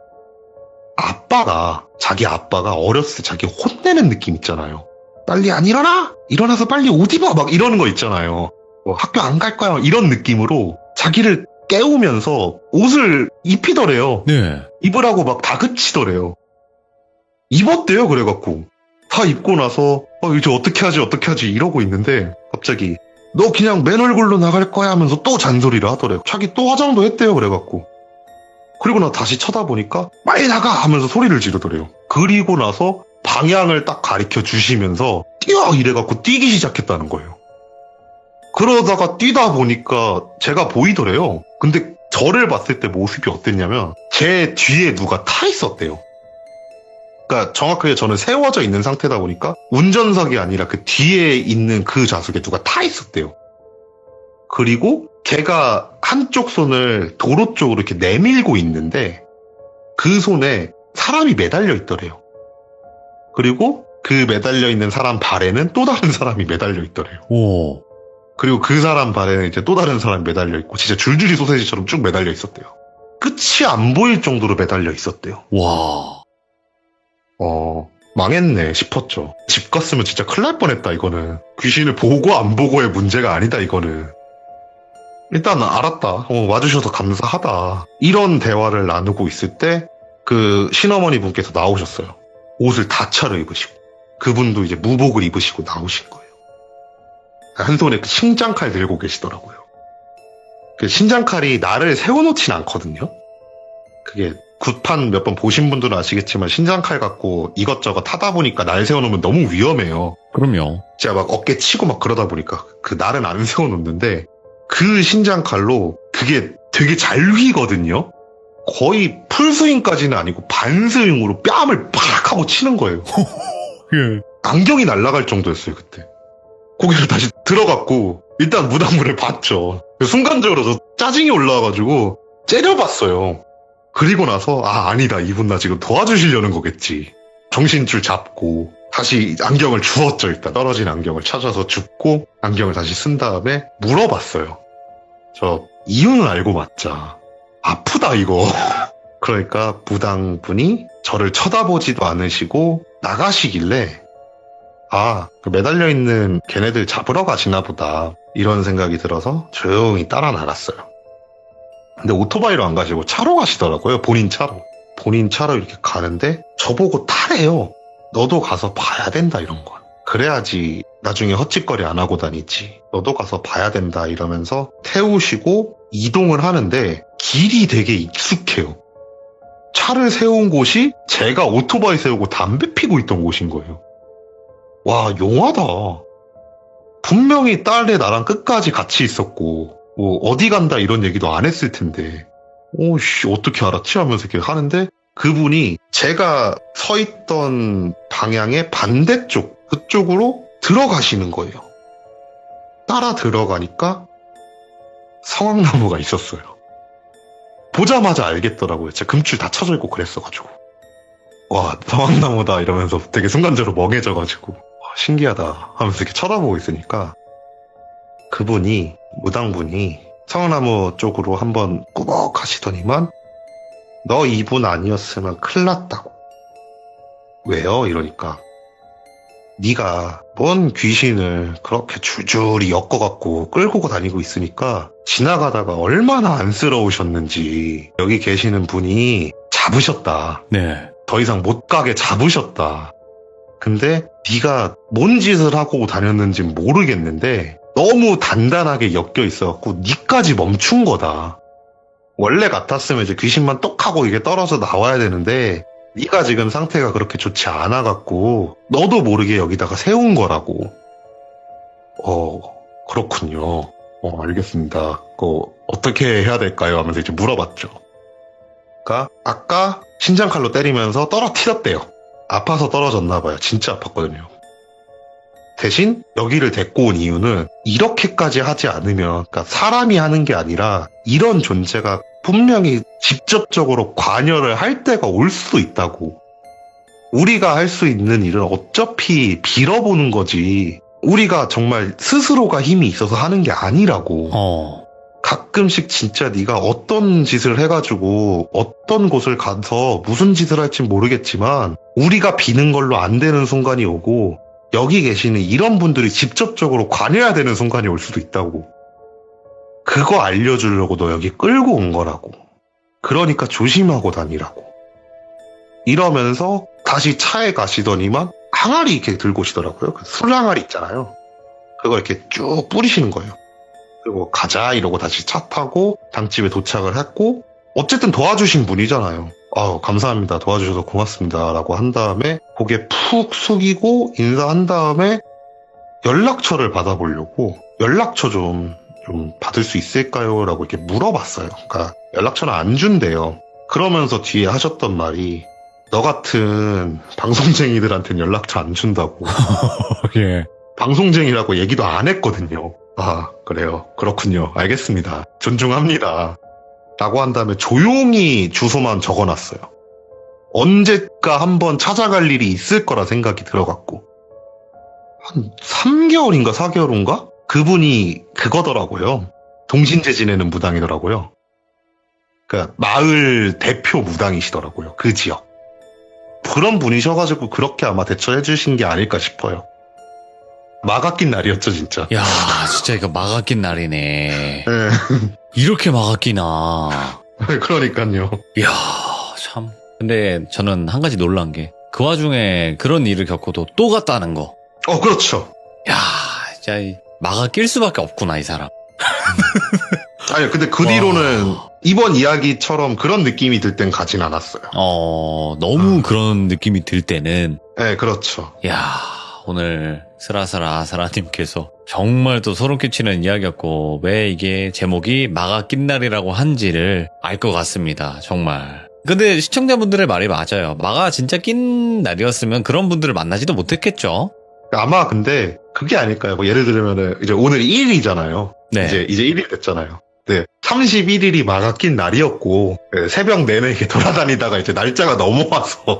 자기 아빠가 어렸을 때 자기 혼내는 느낌 있잖아요. 빨리 안 일어나? 일어나서 빨리 옷 입어! 막 이러는 거 있잖아요. 학교 안 갈 거야? 이런 느낌으로 자기를 깨우면서 옷을 입히더래요.
네.
입으라고 막 다그치더래요. 입었대요. 그래갖고 다 입고 나서 이제 어떻게 하지 이러고 있는데 갑자기 너 그냥 맨 얼굴로 나갈 거야 하면서 또 잔소리를 하더래요. 자기 또 화장도 했대요. 그래갖고 그리고 나 다시 쳐다보니까 빨리 나가 하면서 소리를 지르더래요. 그리고 나서 방향을 딱 가리켜 주시면서 뛰어 이래갖고 뛰기 시작했다는 거예요. 그러다가 뛰다 보니까 제가 보이더래요. 근데 저를 봤을 때 모습이 어땠냐면 제 뒤에 누가 타 있었대요. 그러니까 정확하게 저는 세워져 있는 상태다 보니까 운전석이 아니라 그 뒤에 있는 그 좌석에 누가 타 있었대요. 그리고 걔가 한쪽 손을 도로 쪽으로 이렇게 내밀고 있는데 그 손에 사람이 매달려 있더래요. 그리고 그 매달려 있는 사람 발에는 또 다른 사람이 매달려 있더래요.
오.
그리고 그 사람 발에는 이제 또 다른 사람이 매달려 있고 진짜 줄줄이 소세지처럼 쭉 매달려 있었대요. 끝이 안 보일 정도로 매달려 있었대요.
와.
망했네 싶었죠. 집 갔으면 진짜 큰일 날 뻔했다 이거는. 귀신을 보고 안 보고의 문제가 아니다 이거는. 일단 알았다. 와주셔서 감사하다. 이런 대화를 나누고 있을 때 그 신어머니 분께서 나오셨어요. 옷을 다 차려입으시고 그분도 이제 무복을 입으시고 나오신 거예요. 한 손에 그 신장칼 들고 계시더라고요. 그 신장칼이 나를 세워놓진 않거든요. 그게 굿판 몇 번 보신 분들은 아시겠지만 신장칼 갖고 이것저것 하다 보니까 날 세워놓으면 너무 위험해요.
그럼요.
제가 막 어깨 치고 막 그러다 보니까 그 날은 안 세워놓는데 그 신장칼로 그게 되게 잘 휘거든요. 거의 풀스윙까지는 아니고 반스윙으로 뺨을 팍 하고 치는 거예요.
예.
안경이 날아갈 정도였어요 그때. 고개를 다시 들어갔고 일단 무당분을 봤죠. 순간적으로 저 짜증이 올라와가지고 째려봤어요. 그리고 나서 아니다 이분 나 지금 도와주시려는 거겠지. 정신줄 잡고 다시 안경을 주웠죠. 일단 떨어진 안경을 찾아서 줍고 안경을 다시 쓴 다음에 물어봤어요. 저 이유는 알고 맞자. 아프다 이거. 그러니까 무당분이 저를 쳐다보지도 않으시고 나가시길래 그 매달려 있는 걔네들 잡으러 가시나 보다 이런 생각이 들어서 조용히 따라 나갔어요. 근데 오토바이로 안 가시고 차로 가시더라고요. 본인 차로 이렇게 가는데 저보고 타래요. 너도 가서 봐야 된다 이런 거. 그래야지 나중에 헛짓거리 안 하고 다니지. 너도 가서 봐야 된다 이러면서 태우시고 이동을 하는데 길이 되게 익숙해요. 차를 세운 곳이 제가 오토바이 세우고 담배 피고 있던 곳인 거예요. 와, 용하다. 분명히 딸에 나랑 끝까지 같이 있었고 뭐 어디 간다 이런 얘기도 안 했을 텐데 오씨 어떻게 알았지 하면서 이렇게 하는데 그분이 제가 서 있던 방향의 반대쪽 그쪽으로 들어가시는 거예요. 따라 들어가니까 성황나무가 있었어요. 보자마자 알겠더라고요. 제가 금줄 다 쳐져 있고 그랬어가지고 와 성황나무다 이러면서 되게 순간적으로 멍해져가지고 신기하다 하면서 이렇게 쳐다보고 있으니까 그분이 무당분이 성황나무 쪽으로 한번 꾸벅 하시더니만 너 이분 아니었으면 큰일 났다고. 왜요? 이러니까 네가 뭔 귀신을 그렇게 줄줄이 엮어갖고 끌고 다니고 있으니까 지나가다가 얼마나 안쓰러우셨는지 여기 계시는 분이 잡으셨다.
네.
더 이상 못 가게 잡으셨다. 근데 네가 뭔 짓을 하고 다녔는지 모르겠는데 너무 단단하게 엮여 있어갖고 니까지 멈춘 거다. 원래 같았으면 이제 귀신만 똑 하고 이게 떨어져 나와야 되는데 네가 지금 상태가 그렇게 좋지 않아갖고 너도 모르게 여기다가 세운 거라고. 그렇군요. 알겠습니다. 어떻게 해야 될까요? 하면서 이제 물어봤죠. 그러니까 아까 신장칼로 때리면서 떨어뜨렸대요. 아파서 떨어졌나 봐요. 진짜 아팠거든요. 대신 여기를 데리고 온 이유는 이렇게까지 하지 않으면 그러니까 사람이 하는 게 아니라 이런 존재가 분명히 직접적으로 관여를 할 때가 올 수도 있다고. 우리가 할 수 있는 일은 어차피 빌어보는 거지 우리가 정말 스스로가 힘이 있어서 하는 게 아니라고. 가끔씩 진짜 네가 어떤 짓을 해가지고 어떤 곳을 가서 무슨 짓을 할지 모르겠지만 우리가 비는 걸로 안 되는 순간이 오고 여기 계시는 이런 분들이 직접적으로 관여해야 되는 순간이 올 수도 있다고. 그거 알려주려고 너 여기 끌고 온 거라고. 그러니까 조심하고 다니라고. 이러면서 다시 차에 가시더니만 항아리 이렇게 들고 오시더라고요. 술 항아리 있잖아요. 그거 이렇게 쭉 뿌리시는 거예요. 그리고 가자 이러고 다시 차 타고 당집에 도착을 했고 어쨌든 도와주신 분이잖아요. 감사합니다. 도와주셔서 고맙습니다. 라고 한 다음에 고개 푹 숙이고 인사한 다음에 연락처를 받아보려고 연락처 좀 받을 수 있을까요? 라고 이렇게 물어봤어요. 그러니까 연락처는 안 준대요. 그러면서 뒤에 하셨던 말이 너 같은 방송쟁이들한테는 연락처 안 준다고.
예.
방송쟁이라고 얘기도 안 했거든요. 그래요. 그렇군요. 알겠습니다. 존중합니다. 라고 한 다음에 조용히 주소만 적어놨어요. 언제까 한번 찾아갈 일이 있을 거라 생각이 들어갔고 한 3개월인가 4개월인가? 그분이 그거더라고요. 동신제 지내는 무당이더라고요. 그러니까 마을 대표 무당이시더라고요. 그 지역. 그런 분이셔가지고 그렇게 아마 대처해 주신 게 아닐까 싶어요. 마가 낀 날이었죠 진짜.
야, 진짜 이거 마가 낀 날이네.
네.
이렇게 마가 끼나.
그러니까요.
이야, 참. 근데 저는 한 가지 놀란 게 그 와중에 그런 일을 겪어도 또 갔다는 거.
그렇죠.
야, 진짜 마가 낄 수밖에 없구나 이 사람.
아니 근데 그 뒤로는 이번 이야기처럼 그런 느낌이 들 땐 가진 않았어요.
너무 그런 느낌이 들 때는.
네, 그렇죠.
야, 오늘 스라스라 아사라님께서 정말 또 소름 끼치는 이야기였고 왜 이게 제목이 마가 낀 날이라고 한지를 알 것 같습니다. 정말. 근데 시청자분들의 말이 맞아요. 마가 진짜 낀 날이었으면 그런 분들을 만나지도 못했겠죠.
아마 근데 그게 아닐까요? 뭐 예를 들면은 이제 오늘 1일이잖아요.
네.
이제 1일 됐잖아요. 네. 31일이 마가 낀 날이었고 새벽 내내 이렇게 돌아다니다가 이제 날짜가 넘어와서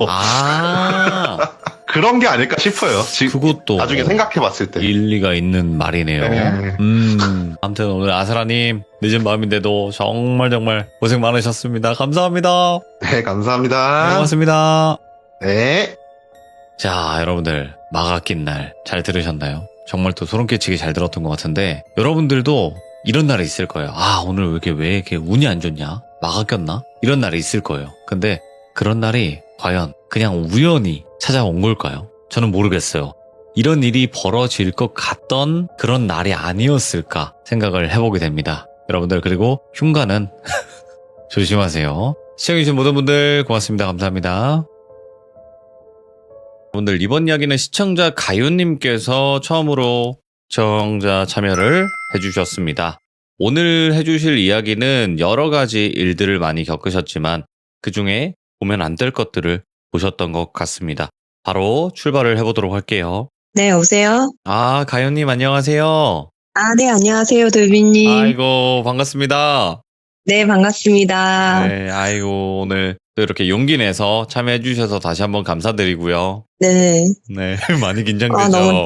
그런 게 아닐까 싶어요. 지금
그것도
나중에 생각해봤을 때.
일리가 있는 말이네요.
네.
아무튼 오늘 아사라님 늦은 밤인데도 정말 고생 많으셨습니다. 감사합니다.
네, 감사합니다.
고맙습니다.
네.
자, 여러분들 마가 낀 날 잘 들으셨나요? 정말 또 소름 끼치게 잘 들었던 것 같은데 여러분들도 이런 날이 있을 거예요. 아, 오늘 왜 이렇게 운이 안 좋냐? 마가 꼈나? 이런 날이 있을 거예요. 근데 그런 날이 과연 그냥 우연히 찾아온 걸까요? 저는 모르겠어요. 이런 일이 벌어질 것 같던 그런 날이 아니었을까 생각을 해보게 됩니다. 여러분들, 그리고 흉가는 조심하세요. 시청해주신 모든 분들 고맙습니다. 감사합니다. 여러분들, 이번 이야기는 시청자 가윤님께서 처음으로 시청자 참여를 해주셨습니다. 오늘 해주실 이야기는 여러 가지 일들을 많이 겪으셨지만 그 중에 보면 안 될 것들을 보셨던 것 같습니다. 바로 출발을 해보도록 할게요.
네, 오세요.
아, 가연님 안녕하세요.
아, 네, 안녕하세요, 돌비님.
아이고, 반갑습니다.
네, 반갑습니다.
네, 아이고, 오늘 또 이렇게 용기 내서 참여해주셔서 다시 한번 감사드리고요.
네.
네, 많이 긴장되죠?
아,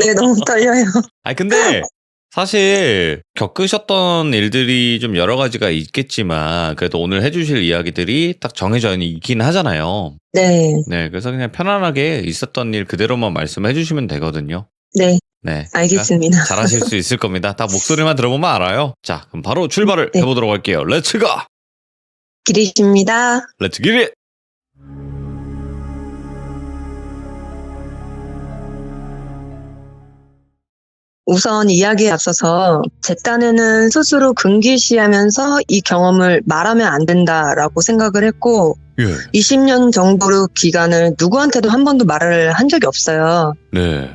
네, 너무 떨려요.
아니, 근데 사실 겪으셨던 일들이 좀 여러 가지가 있겠지만 그래도 오늘 해주실 이야기들이 딱 정해져 있긴 하잖아요.
네,
네, 그래서 그냥 편안하게 있었던 일 그대로만 말씀해 주시면 되거든요.
네,
네,
알겠습니다.
그러니까 잘하실 수 있을 겁니다. 딱 목소리만 들어보면 알아요. 자, 그럼 바로 출발을
네.
해보도록 할게요. 렛츠 가!
기리십니다.
렛츠 기릿!
우선 이야기에 앞서서 제 딴에는 스스로 금기시하면서 이 경험을 말하면 안 된다라고 생각을 했고
예.
20년 정도로 기간을 누구한테도 한 번도 말을 한 적이 없어요.
네.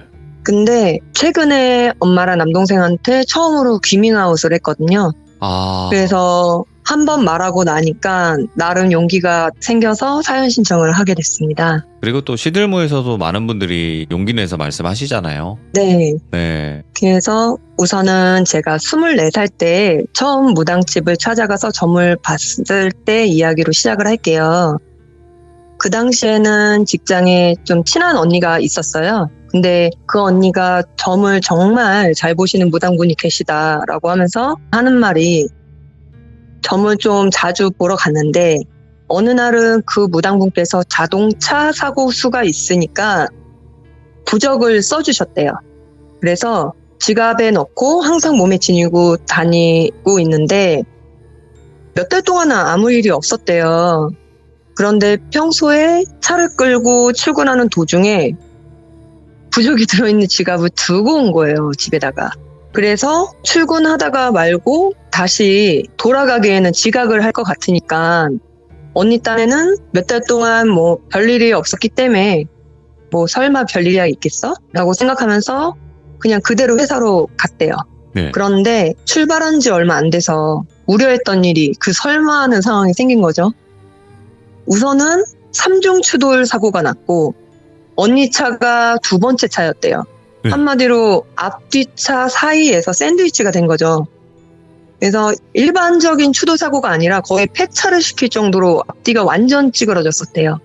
근데 최근에 엄마랑 남동생한테 처음으로 귀밍아웃을 했거든요.
아.
그래서 한 번 말하고 나니까 나름 용기가 생겨서 사연 신청을 하게 됐습니다.
그리고 또 시들모에서도 많은 분들이 용기 내서 말씀하시잖아요.
네.
네.
그래서 우선은 제가 24살 때 처음 무당집을 찾아가서 점을 봤을 때 이야기로 시작을 할게요. 그 당시에는 직장에 좀 친한 언니가 있었어요. 근데 그 언니가 점을 정말 잘 보시는 무당분이 계시다라고 하면서 하는 말이 점을 좀 자주 보러 갔는데 어느 날은 그 무당분께서 자동차 사고 수가 있으니까 부적을 써주셨대요. 그래서 지갑에 넣고 항상 몸에 지니고 다니고 있는데 몇 달 동안은 아무 일이 없었대요. 그런데 평소에 차를 끌고 출근하는 도중에 부적이 들어있는 지갑을 두고 온 거예요, 집에다가. 그래서 출근하다가 말고 다시 돌아가기에는 지각을 할 것 같으니까 언니 딴에는 몇 달 동안 뭐 별일이 없었기 때문에 뭐 설마 별일이 있겠어? 라고 생각하면서 그냥 그대로 회사로 갔대요.
네.
그런데 출발한 지 얼마 안 돼서 우려했던 일이 그 설마 하는 상황이 생긴 거죠. 우선은 3중 추돌 사고가 났고 언니 차가 두 번째 차였대요.
네.
한마디로 앞뒤차 사이에서 샌드위치가 된 거죠. 그래서 일반적인 추돌 사고가 아니라 거의 폐차를 시킬 정도로 앞뒤가 완전 찌그러졌었대요.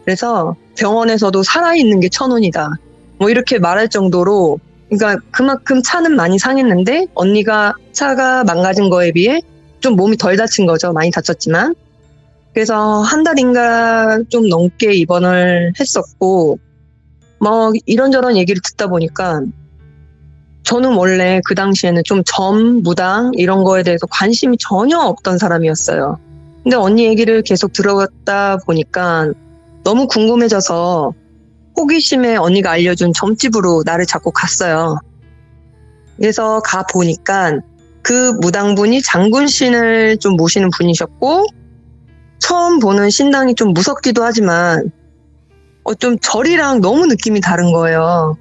그래서 병원에서도 살아있는 게 1,000원이다. 뭐 이렇게 말할 정도로 그러니까 그만큼 차는 많이 상했는데 언니가 차가 망가진 거에 비해 좀 몸이 덜 다친 거죠. 많이 다쳤지만. 그래서 한 달인가 좀 넘게 입원을 했었고 뭐 이런저런 얘기를 듣다 보니까 저는 원래 그 당시에는 좀 점, 무당 이런 거에 대해서 관심이 전혀 없던 사람이었어요. 근데 언니 얘기를 계속 들어다 보니까 너무 궁금해져서 호기심에 언니가 알려준 점집으로 나를 잡고 갔어요. 그래서 가보니까 그 무당분이 장군신을 좀 모시는 분이셨고 처음 보는 신당이 좀 무섭기도 하지만 좀 절이랑 너무 느낌이 다른 거예요.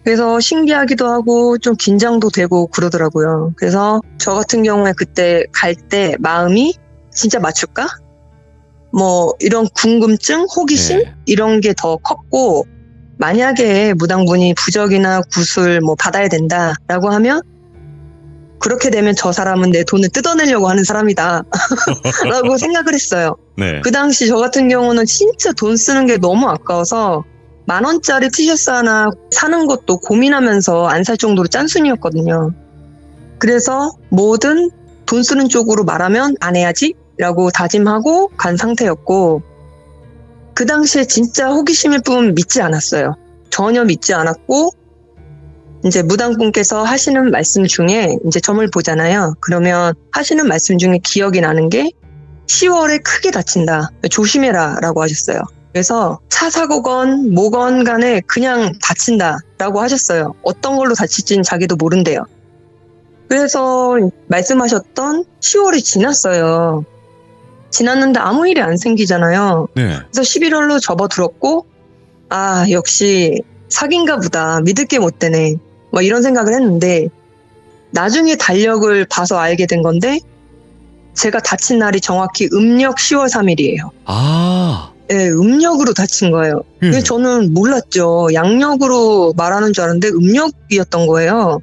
그래서 신기하기도 하고 좀 긴장도 되고 그러더라고요. 그래서 저 같은 경우에 그때 갈 때 마음이 진짜 맞출까? 뭐 이런 궁금증, 호기심
네.
이런 게 더 컸고 만약에 무당분이 부적이나 구슬 뭐 받아야 된다라고 하면 그렇게 되면 저 사람은 내 돈을 뜯어내려고 하는 사람이다 라고 생각을 했어요.
네.
그 당시 저 같은 경우는 진짜 돈 쓰는 게 너무 아까워서 10,000원짜리 티셔츠 하나 사는 것도 고민하면서 안 살 정도로 짠순이였거든요. 그래서 뭐든 돈 쓰는 쪽으로 말하면 안 해야지 라고 다짐하고 간 상태였고, 그 당시에 진짜 호기심일 뿐 믿지 않았어요. 전혀 믿지 않았고, 이제 무당분께서 하시는 말씀 중에 이제 점을 보잖아요. 그러면 하시는 말씀 중에 기억이 나는 게 10월에 크게 다친다. 조심해라 라고 하셨어요. 그래서 차 사고건 뭐건 간에 그냥 다친다 라고 하셨어요. 어떤 걸로 다칠지는 자기도 모른대요. 그래서 말씀하셨던 10월이 지났어요. 지났는데 아무 일이 안 생기잖아요.
네.
그래서 11월로 접어들었고, 아, 역시 사기인가 보다. 믿을 게 못 되네. 뭐 이런 생각을 했는데, 나중에 달력을 봐서 알게 된 건데, 제가 다친 날이 정확히 음력 10월 3일이에요.
아.
네, 음력으로 다친 거예요.
예.
근데 저는 몰랐죠. 양력으로 말하는 줄 알았는데 음력이었던 거예요.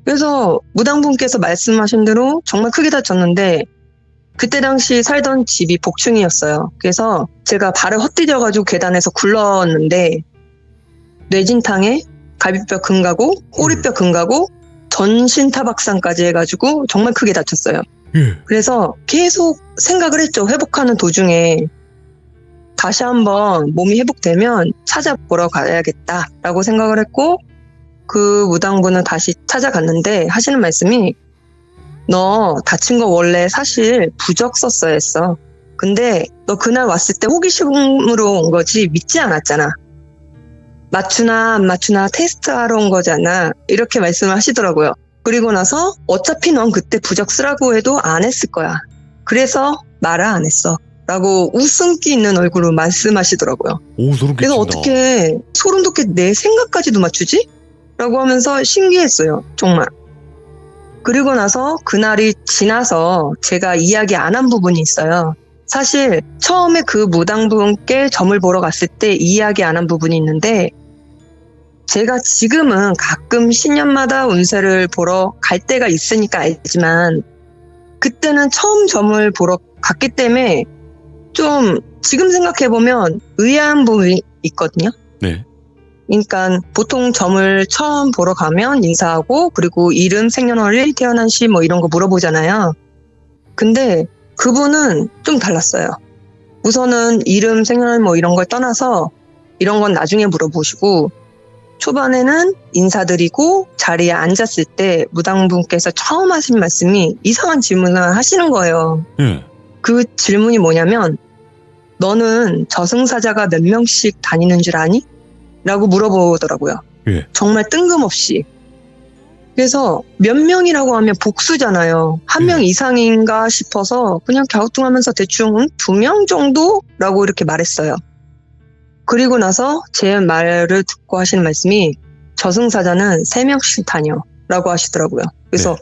그래서 무당분께서 말씀하신 대로 정말 크게 다쳤는데, 그때 당시 살던 집이 복층이었어요. 그래서 제가 발을 헛디뎌가지고 계단에서 굴렀는데, 뇌진탕에 갈비뼈 금가고 꼬리뼈 금가고 전신타박상까지 해가지고 정말 크게 다쳤어요.
예.
그래서 계속 생각을 했죠. 회복하는 도중에 다시 한번 몸이 회복되면 찾아보러 가야겠다라고 생각을 했고, 그 무당분은 다시 찾아갔는데 하시는 말씀이, 너 다친 거 원래 사실 부적 썼어야 했어. 근데 너 그날 왔을 때 호기심으로 온 거지 믿지 않았잖아. 맞추나 안 맞추나 테스트하러 온 거잖아. 이렇게 말씀을 하시더라고요. 그리고 나서 어차피 넌 그때 부적 쓰라고 해도 안 했을 거야. 그래서 말을 안 했어. 라고 웃음기 있는 얼굴로 말씀하시더라고요.
오, 소름 끼친다.
그래서 어떻게 소름 돋게 내 생각까지도 맞추지? 라고 하면서 신기했어요. 정말. 그리고 나서 그날이 지나서 제가 이야기 안 한 부분이 있어요. 사실 처음에 그 무당분께 점을 보러 갔을 때 이야기 안 한 부분이 있는데, 제가 지금은 가끔 신년마다 운세를 보러 갈 때가 있으니까 알지만, 그때는 처음 점을 보러 갔기 때문에 좀 지금 생각해보면 의아한 부분이 있거든요.
네.
그러니까 보통 점을 처음 보러 가면 인사하고, 그리고 이름, 생년월일, 태어난 시 뭐 이런 거 물어보잖아요. 근데 그분은 좀 달랐어요. 우선은 이름, 생년월일 뭐 이런 걸 떠나서 이런 건 나중에 물어보시고, 초반에는 인사드리고 자리에 앉았을 때 무당분께서 처음 하신 말씀이 이상한 질문을 하시는 거예요.
예.
그 질문이 뭐냐면, 너는 저승사자가 몇 명씩 다니는 줄 아니? 라고 물어보더라고요.
예.
정말 뜬금없이. 그래서 몇 명이라고 하면 복수잖아요. 한 명 이상인가 싶어서 그냥 갸우뚱하면서 대충 2명 정도라고 이렇게 말했어요. 그리고 나서 제 말을 듣고 하시는 말씀이, 저승사자는 3명씩 다녀 라고 하시더라고요. 그래서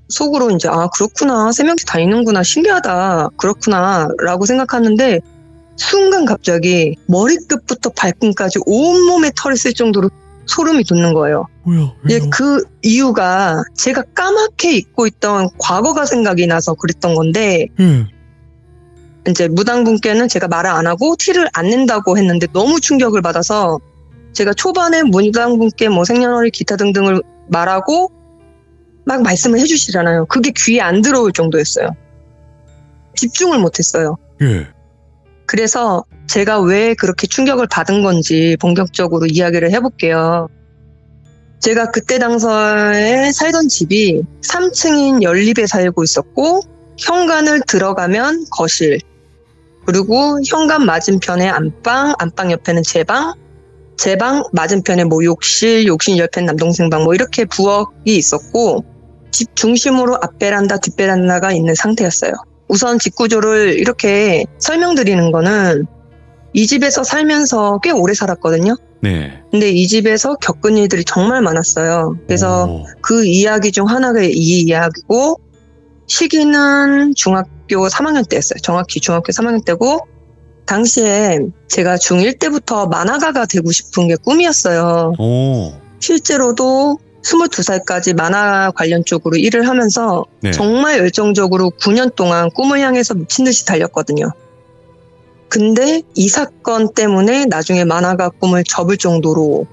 속으로 이제, 아, 그렇구나. 3명씩 다니는구나. 신기하다. 그렇구나. 라고 생각하는데, 순간 갑자기 머리끝부터 발끝까지 온몸에 털이 쓸 정도로 소름이 돋는 거예요.
뭐야?
예, 그 이유가 제가 까맣게 잊고 있던 과거가 생각이 나서 그랬던 건데, 이제 무당분께는 제가 말을 안 하고 티를 안 낸다고 했는데 너무 충격을 받아서, 제가 초반에 무당분께 뭐 생년월일 기타 등등을 말하고 막 말씀을 해주시잖아요. 그게 귀에 안 들어올 정도였어요. 집중을 못했어요.
예.
그래서 제가 왜 그렇게 충격을 받은 건지 본격적으로 이야기를 해볼게요. 제가 그때 당시에 살던 집이 3층인 연립에 살고 있었고, 현관을 들어가면 거실, 그리고 현관 맞은편에 안방, 안방 옆에는 제 방 맞은편에 뭐 욕실 옆에는 남동생 방, 뭐 이렇게 부엌이 있었고, 집 중심으로 앞베란다, 뒷베란다가 있는 상태였어요. 우선 집 구조를 이렇게 설명드리는 거는, 이 집에서 살면서 꽤 오래 살았거든요.
네.
근데 이 집에서 겪은 일들이 정말 많았어요. 그래서
오.
그 이야기 중 하나가 이 이야기고, 시기는 중학교 3학년 때였어요. 정확히 중학교 3학년 때고, 당시에 제가 중1 때부터 만화가가 되고 싶은 게 꿈이었어요.
오.
실제로도 22살까지 만화 관련 쪽으로 일을 하면서
네.
정말 열정적으로 9년 동안 꿈을 향해서 미친 듯이 달렸거든요. 근데 이 사건 때문에 나중에 만화가 꿈을 접을 정도로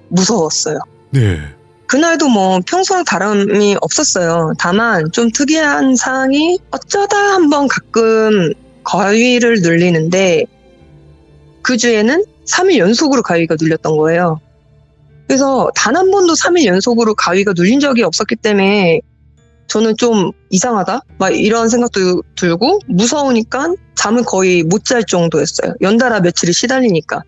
무서웠어요.
네.
그날도 뭐 평소랑 다름이 없었어요. 다만 좀 특이한 사항이 어쩌다 한번 가끔 가위를 눌리는데 그 주에는 3일 연속으로 가위가 눌렸던 거예요. 그래서 단 한 번도 3일 연속으로 가위가 눌린 적이 없었기 때문에 저는 좀 이상하다? 막 이런 생각도 들고 무서우니까 잠을 거의 못 잘 정도였어요. 연달아 며칠을 시달리니까.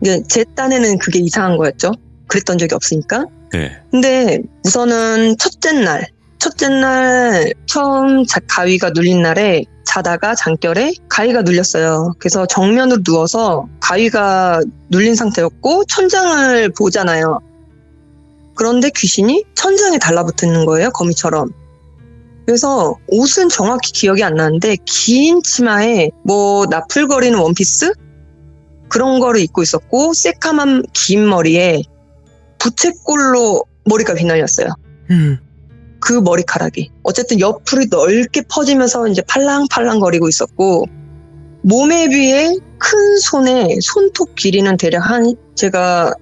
근데 제 딴에는 그게 이상한 거였죠. 그랬던 적이 없으니까.
네.
근데 우선은 첫째 날 처음 가위가 눌린 날에 자다가 잠결에 가위가 눌렸어요. 그래서 정면으로 누워서 가위가 눌린 상태였고 천장을 보잖아요. 그런데 귀신이 천장에 달라붙는 거예요, 거미처럼. 그래서 옷은 정확히 기억이 안 나는데 긴 치마에 뭐 나풀거리는 원피스? 그런 거를 입고 있었고 새까만 긴 머리에 부채꼴로 머리가 휘날렸어요. 그 머리카락이. 어쨌든 옆으로 넓게 퍼지면서 이제 팔랑팔랑거리고 있었고 몸에 비해 큰 손에 손톱 길이는 대략 제가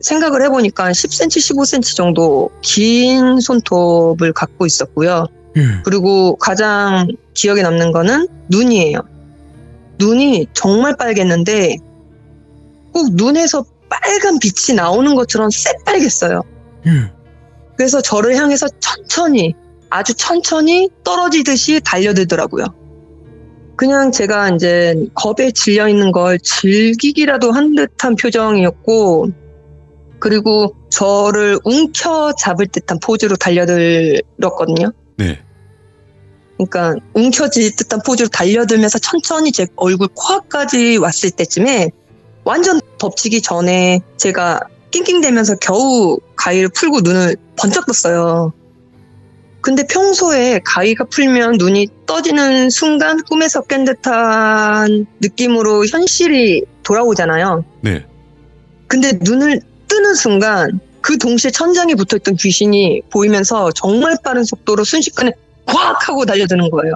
생각을 해보니까 10cm, 15cm 정도 긴 손톱을 갖고 있었고요. 그리고 가장 기억에 남는 거는 눈이에요. 눈이 정말 빨갰는데 꼭 눈에서 빨간 빛이 나오는 것처럼 새빨갰어요. 그래서 저를 향해서 아주 천천히 떨어지듯이 달려들더라고요. 그냥 제가 이제 겁에 질려있는 걸 즐기기라도 한 듯한 표정이었고, 그리고 저를 움켜잡을 듯한 포즈로 달려들었거든요.
네.
그러니까 움켜질 듯한 포즈로 달려들면서 천천히 제 얼굴 코앞까지 왔을 때쯤에 완전 덮치기 전에 제가 낑낑대면서 겨우 가위를 풀고 눈을 번쩍 떴어요. 근데 평소에 가위가 풀면 눈이 떠지는 순간 꿈에서 깬 듯한 느낌으로 현실이 돌아오잖아요.
네.
근데 눈을 뜨는 순간 그 동시에 천장에 붙어있던 귀신이 보이면서 정말 빠른 속도로 순식간에 확 하고 달려드는 거예요.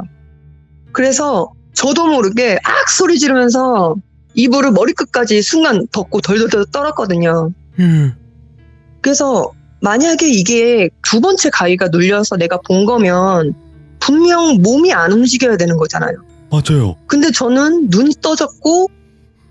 그래서 저도 모르게 악 소리 지르면서 이불을 머리끝까지 순간 덮고 덜덜덜 떨었거든요. 그래서 만약에 이게 두 번째 가위가 눌려서 내가 본 거면 분명 몸이 안 움직여야 되는 거잖아요.
맞아요.
근데 저는 눈이 떠졌고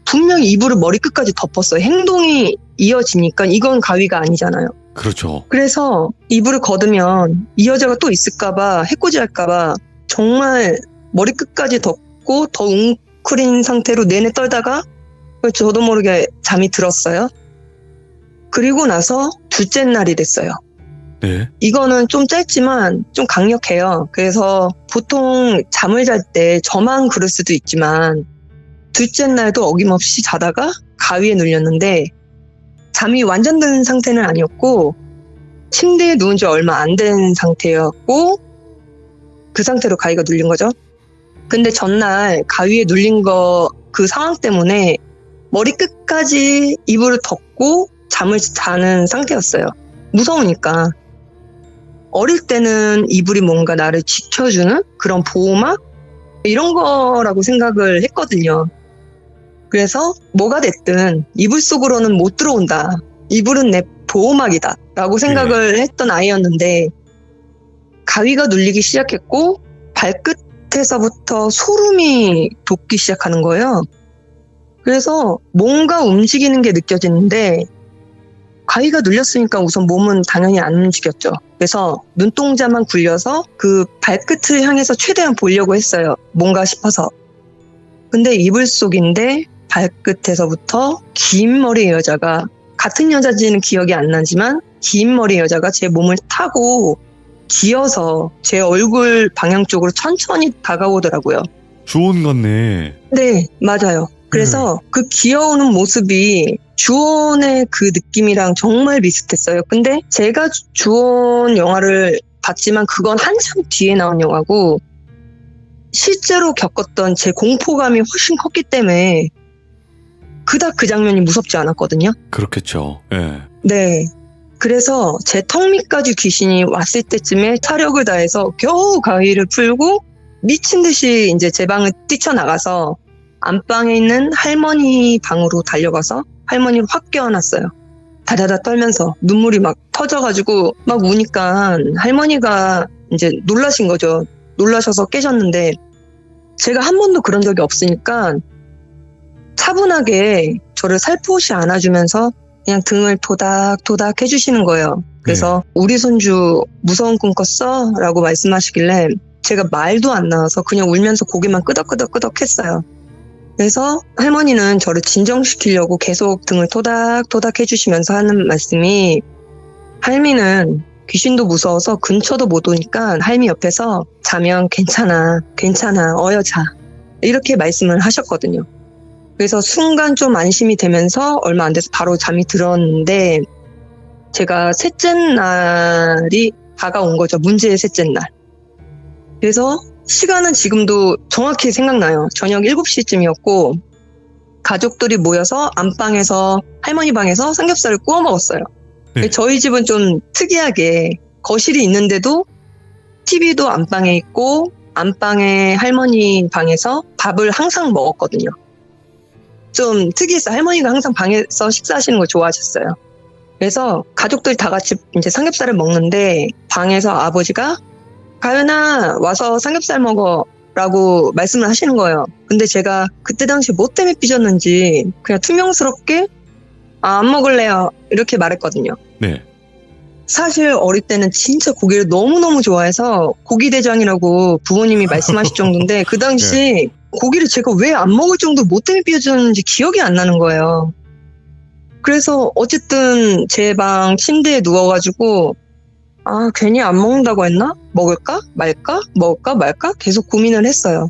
분명히 이불을 머리끝까지 덮었어요. 행동이 이어지니까 이건 가위가 아니잖아요.
그렇죠.
그래서 이불을 걷으면 이 여자가 또 있을까봐 해코지할까봐 정말 머리끝까지 덮고 더 웅크린 상태로 내내 떨다가 저도 모르게 잠이 들었어요. 그리고 나서 둘째 날이 됐어요.
네.
이거는 좀 짧지만 좀 강력해요. 그래서 보통 잠을 잘 때 저만 그럴 수도 있지만 둘째 날도 어김없이 자다가 가위에 눌렸는데 잠이 완전 든 상태는 아니었고 침대에 누운 지 얼마 안 된 상태였고 그 상태로 가위가 눌린 거죠. 근데 전날 가위에 눌린 거 그 상황 때문에 머리 끝까지 이불을 덮고 잠을 자는 상태였어요. 무서우니까. 어릴 때는 이불이 뭔가 나를 지켜주는 그런 보호막? 이런 거라고 생각을 했거든요. 그래서 뭐가 됐든 이불 속으로는 못 들어온다. 이불은 내 보호막이다. 라고 생각을 했던 아이였는데 가위가 눌리기 시작했고 발끝에서부터 소름이 돋기 시작하는 거예요. 그래서 뭔가 움직이는 게 느껴지는데 가위가 눌렸으니까 우선 몸은 당연히 안 움직였죠. 그래서 눈동자만 굴려서 그 발끝을 향해서 최대한 보려고 했어요. 뭔가 싶어서. 근데 이불 속인데 발끝에서부터 긴 머리의 여자가, 같은 여자인지는 기억이 안 나지만 긴 머리의 여자가 제 몸을 타고 기어서 제 얼굴 방향 쪽으로 천천히 다가오더라고요.
주온 같네.
네, 맞아요. 그래서 그 기어오는 모습이 주온의 그 느낌이랑 정말 비슷했어요. 근데 제가 주온 영화를 봤지만 그건 한참 뒤에 나온 영화고 실제로 겪었던 제 공포감이 훨씬 컸기 때문에 그닥 그 장면이 무섭지 않았거든요.
그렇겠죠. 예.
네. 그래서 제 턱 밑까지 귀신이 왔을 때쯤에 차력을 다해서 겨우 가위를 풀고 미친 듯이 이제 제 방을 뛰쳐나가서 안방에 있는 할머니 방으로 달려가서 할머니를 확 껴안았어요. 다다다 떨면서 눈물이 막 터져가지고 막 우니까 할머니가 이제 놀라신 거죠. 놀라셔서 깨셨는데 제가 한 번도 그런 적이 없으니까 차분하게 저를 살포시 안아주면서 그냥 등을 토닥토닥 해주시는 거예요. 그래서 우리 손주 무서운 꿈 꿨어? 라고 말씀하시길래 제가 말도 안 나와서 그냥 울면서 고개만 끄덕끄덕 했어요. 그래서 할머니는 저를 진정시키려고 계속 등을 토닥토닥 해주시면서 하는 말씀이 할미는 귀신도 무서워서 근처도 못 오니까 할미 옆에서 자면 괜찮아 어여 자 이렇게 말씀을 하셨거든요. 그래서 순간 좀 안심이 되면서 얼마 안 돼서 바로 잠이 들었는데 제가 셋째 날이 다가온 거죠. 문제의 셋째 날. 그래서 시간은 지금도 정확히 생각나요. 저녁 7시쯤이었고 가족들이 모여서 안방에서 할머니 방에서 삼겹살을 구워 먹었어요.
네.
저희 집은 좀 특이하게 거실이 있는데도 TV도 안방에 있고 안방에 할머니 방에서 밥을 항상 먹었거든요. 좀 특이했어요. 할머니가 항상 방에서 식사하시는 걸 좋아하셨어요. 그래서 가족들 다 같이 이제 삼겹살을 먹는데 방에서 아버지가 가연아 와서 삼겹살 먹어 라고 말씀을 하시는 거예요. 근데 제가 그때 당시 뭐 때문에 삐졌는지 그냥 투명스럽게 안 먹을래요 이렇게 말했거든요.
네.
사실 어릴 때는 진짜 고기를 너무너무 좋아해서 고기대장이라고 부모님이 말씀하실 정도인데 그 당시 고기를 제가 왜 안 먹을 정도로 뭐 때문에 삐졌는지 기억이 안 나는 거예요. 그래서 어쨌든 제 방 침대에 누워가지고 괜히 안 먹는다고 했나? 먹을까? 말까? 먹을까? 말까? 계속 고민을 했어요.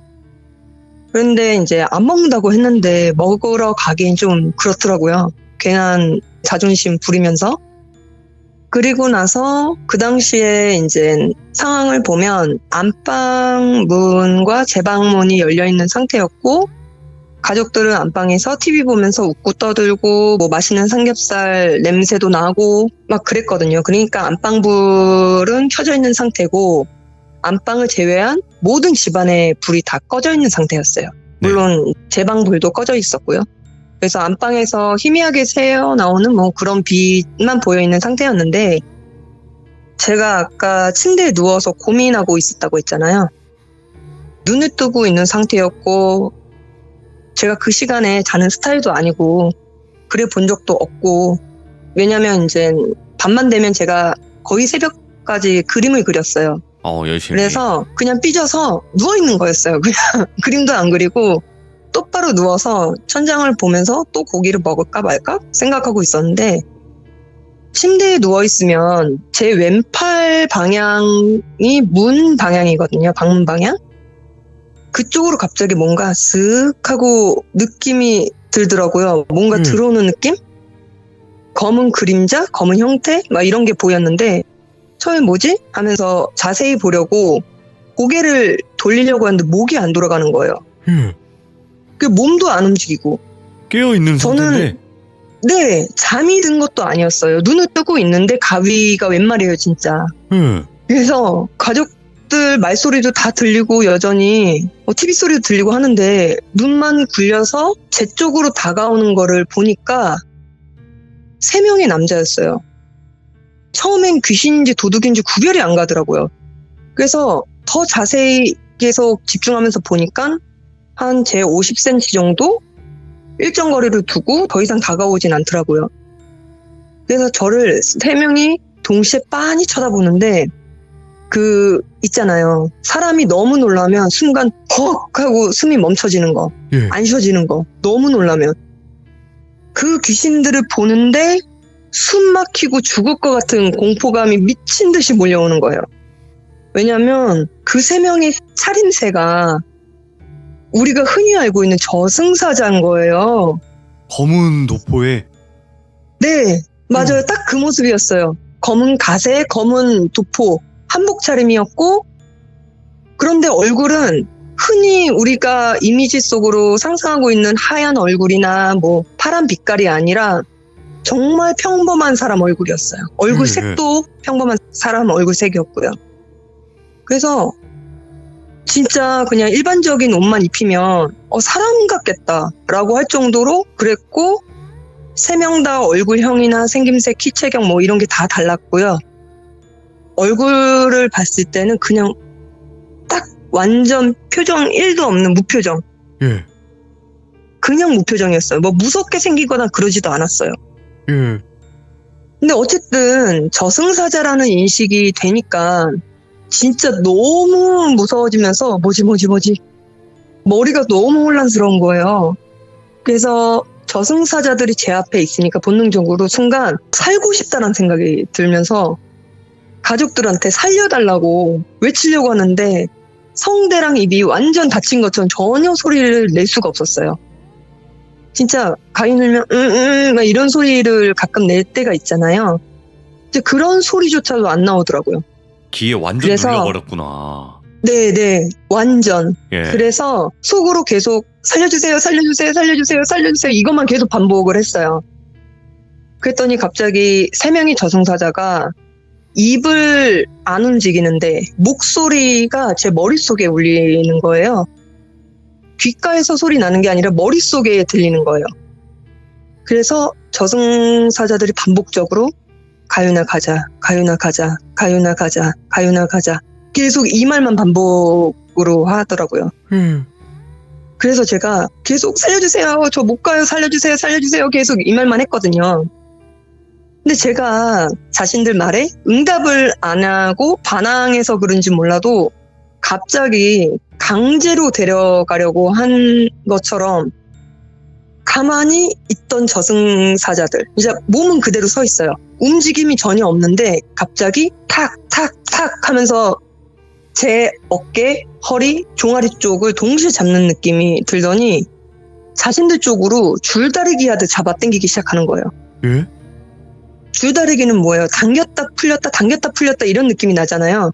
그런데 이제 안 먹는다고 했는데 먹으러 가기엔 좀 그렇더라고요. 괜한 자존심 부리면서. 그리고 나서 그 당시에 이제 상황을 보면 안방 문과 제 방 문이 열려있는 상태였고 가족들은 안방에서 TV 보면서 웃고 떠들고 뭐 맛있는 삼겹살 냄새도 나고 막 그랬거든요. 그러니까 안방불은 켜져 있는 상태고 안방을 제외한 모든 집안의 불이 다 꺼져 있는 상태였어요. 물론 제 방 불도 꺼져 있었고요. 그래서 안방에서 희미하게 새어나오는 뭐 그런 빛만 보여있는 상태였는데 제가 아까 침대에 누워서 고민하고 있었다고 했잖아요. 눈을 뜨고 있는 상태였고 제가 그 시간에 자는 스타일도 아니고 그래 본 적도 없고 왜냐면 이제 밤만 되면 제가 거의 새벽까지 그림을 그렸어요.
열심히.
그래서 그냥 삐져서 누워있는 거였어요. 그냥 그림도 안 그리고 똑바로 누워서 천장을 보면서 또 고기를 먹을까 말까 생각하고 있었는데 침대에 누워있으면 제 왼팔 방향이 문 방향이거든요. 방문 방향. 그쪽으로 갑자기 뭔가 쓱 하고 느낌이 들더라고요. 뭔가 들어오는 느낌? 검은 그림자? 검은 형태? 막 이런 게 보였는데 처음에 뭐지? 하면서 자세히 보려고 고개를 돌리려고 하는데 목이 안 돌아가는 거예요. 그 몸도 안 움직이고.
깨어있는 상태인데?
네, 잠이 든 것도 아니었어요. 눈을 뜨고 있는데 가위가 웬 말이에요, 진짜. 그래서 가족들 말소리도 다 들리고 여전히 TV 소리도 들리고 하는데 눈만 굴려서 제 쪽으로 다가오는 거를 보니까 3명의 남자였어요. 처음엔 귀신인지 도둑인지 구별이 안 가더라고요. 그래서 더 자세히 계속 집중하면서 보니까 한 제 50cm 정도 일정 거리를 두고 더 이상 다가오진 않더라고요. 그래서 저를 3명이 동시에 빤히 쳐다보는데 있잖아요. 사람이 너무 놀라면 순간 헉 하고 숨이 멈춰지는 거, 안 쉬어지는 거. 너무 놀라면. 그 귀신들을 보는데 숨 막히고 죽을 것 같은 공포감이 미친 듯이 몰려오는 거예요. 왜냐면 그 3명의 차림새가 우리가 흔히 알고 있는 저승사자인 거예요.
검은 도포에?
네, 맞아요. 딱 그 모습이었어요. 검은 가세, 검은 도포, 한복 차림이었고 그런데 얼굴은 흔히 우리가 이미지 속으로 상상하고 있는 하얀 얼굴이나 뭐 파란 빛깔이 아니라 정말 평범한 사람 얼굴이었어요. 얼굴 색도 평범한 사람 얼굴 색이었고요. 그래서 진짜 그냥 일반적인 옷만 입히면 사람 같겠다라고 할 정도로 그랬고, 3명 다 얼굴형이나 생김새, 키, 체격 뭐 이런 게 다 달랐고요. 얼굴을 봤을 때는 그냥 딱 완전 표정 1도 없는 무표정.
예.
그냥 무표정이었어요. 뭐 무섭게 생기거나 그러지도 않았어요.
예.
근데 어쨌든 저승사자라는 인식이 되니까 진짜 너무 무서워지면서 뭐지 머리가 너무 혼란스러운 거예요. 그래서 저승사자들이 제 앞에 있으니까 본능적으로 순간 살고 싶다는 생각이 들면서 가족들한테 살려달라고 외치려고 하는데 성대랑 입이 완전 닫힌 것처럼 전혀 소리를 낼 수가 없었어요. 진짜 가위 눌면 막 이런 소리를 가끔 낼 때가 있잖아요. 이제 그런 소리조차도 안 나오더라고요.
귀에 완전
그래서-
눌려버렸구나.
네, 완전.
예.
그래서 속으로 계속 살려주세요 이것만 계속 반복을 했어요. 그랬더니 갑자기 3명의 저승사자가 입을 안 움직이는데 목소리가 제 머릿속에 울리는 거예요. 귓가에서 소리 나는 게 아니라 머릿속에 들리는 거예요. 그래서 저승사자들이 반복적으로 가윤아 가자, 가윤아 가자, 가윤아 가자, 가윤아 가자 계속 이 말만 반복으로 하더라고요. 그래서 제가 계속 살려주세요, 저 못 가요, 살려주세요 계속 이 말만 했거든요. 근데 제가 자신들 말에 응답을 안 하고 반항해서 그런지 몰라도 갑자기 강제로 데려가려고 한 것처럼 가만히 있던 저승사자들, 이제 몸은 그대로 서 있어요. 움직임이 전혀 없는데 갑자기 탁탁탁 하면서 제 어깨, 허리, 종아리 쪽을 동시에 잡는 느낌이 들더니 자신들 쪽으로 줄다리기 하듯 잡아당기기 시작하는 거예요.
예?
줄다리기는 뭐예요? 당겼다 풀렸다 이런 느낌이 나잖아요.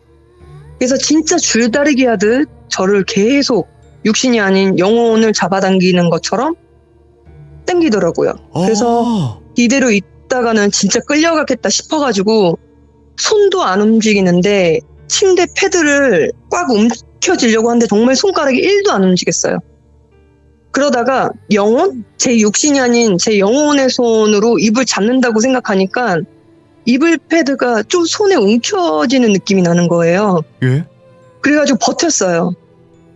그래서 진짜 줄다리기 하듯 저를 계속 육신이 아닌 영혼을 잡아당기는 것처럼 당기더라고요. 그래서 이대로 있다가는 진짜 끌려가겠다 싶어가지고 손도 안 움직이는데 침대 패드를 꽉 움켜쥐려고 하는데 정말 손가락이 1도 안 움직였어요. 그러다가 영혼? 제 육신이 아닌 제 영혼의 손으로 입을 잡는다고 생각하니까 이불 패드가 좀 손에 움켜쥐는 느낌이 나는 거예요.
예?
그래가지고 버텼어요.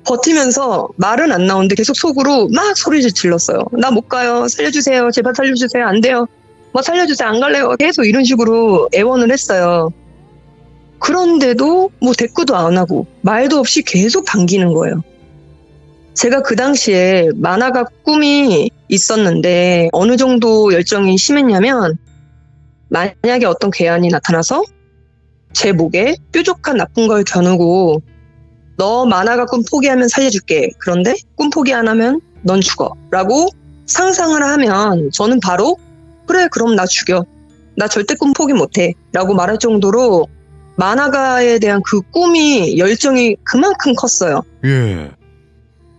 버티면서 말은 안 나오는데 계속 속으로 막 소리를 질렀어요. 나 못 가요. 살려주세요. 제발 살려주세요. 안 돼요. 뭐 살려주세요. 안 갈래요. 계속 이런 식으로 애원을 했어요. 그런데도 뭐 대꾸도 안 하고 말도 없이 계속 당기는 거예요. 제가 그 당시에 만화가 꿈이 있었는데 어느 정도 열정이 심했냐면 만약에 어떤 괴한이 나타나서 제 목에 뾰족한 나쁜 걸 겨누고 너 만화가 꿈 포기하면 살려줄게. 그런데 꿈 포기 안 하면 넌 죽어. 라고 상상을 하면 저는 바로 그래 그럼 나 죽여. 나 절대 꿈 포기 못해. 라고 말할 정도로 만화가에 대한 그 꿈이 열정이 그만큼 컸어요.
예.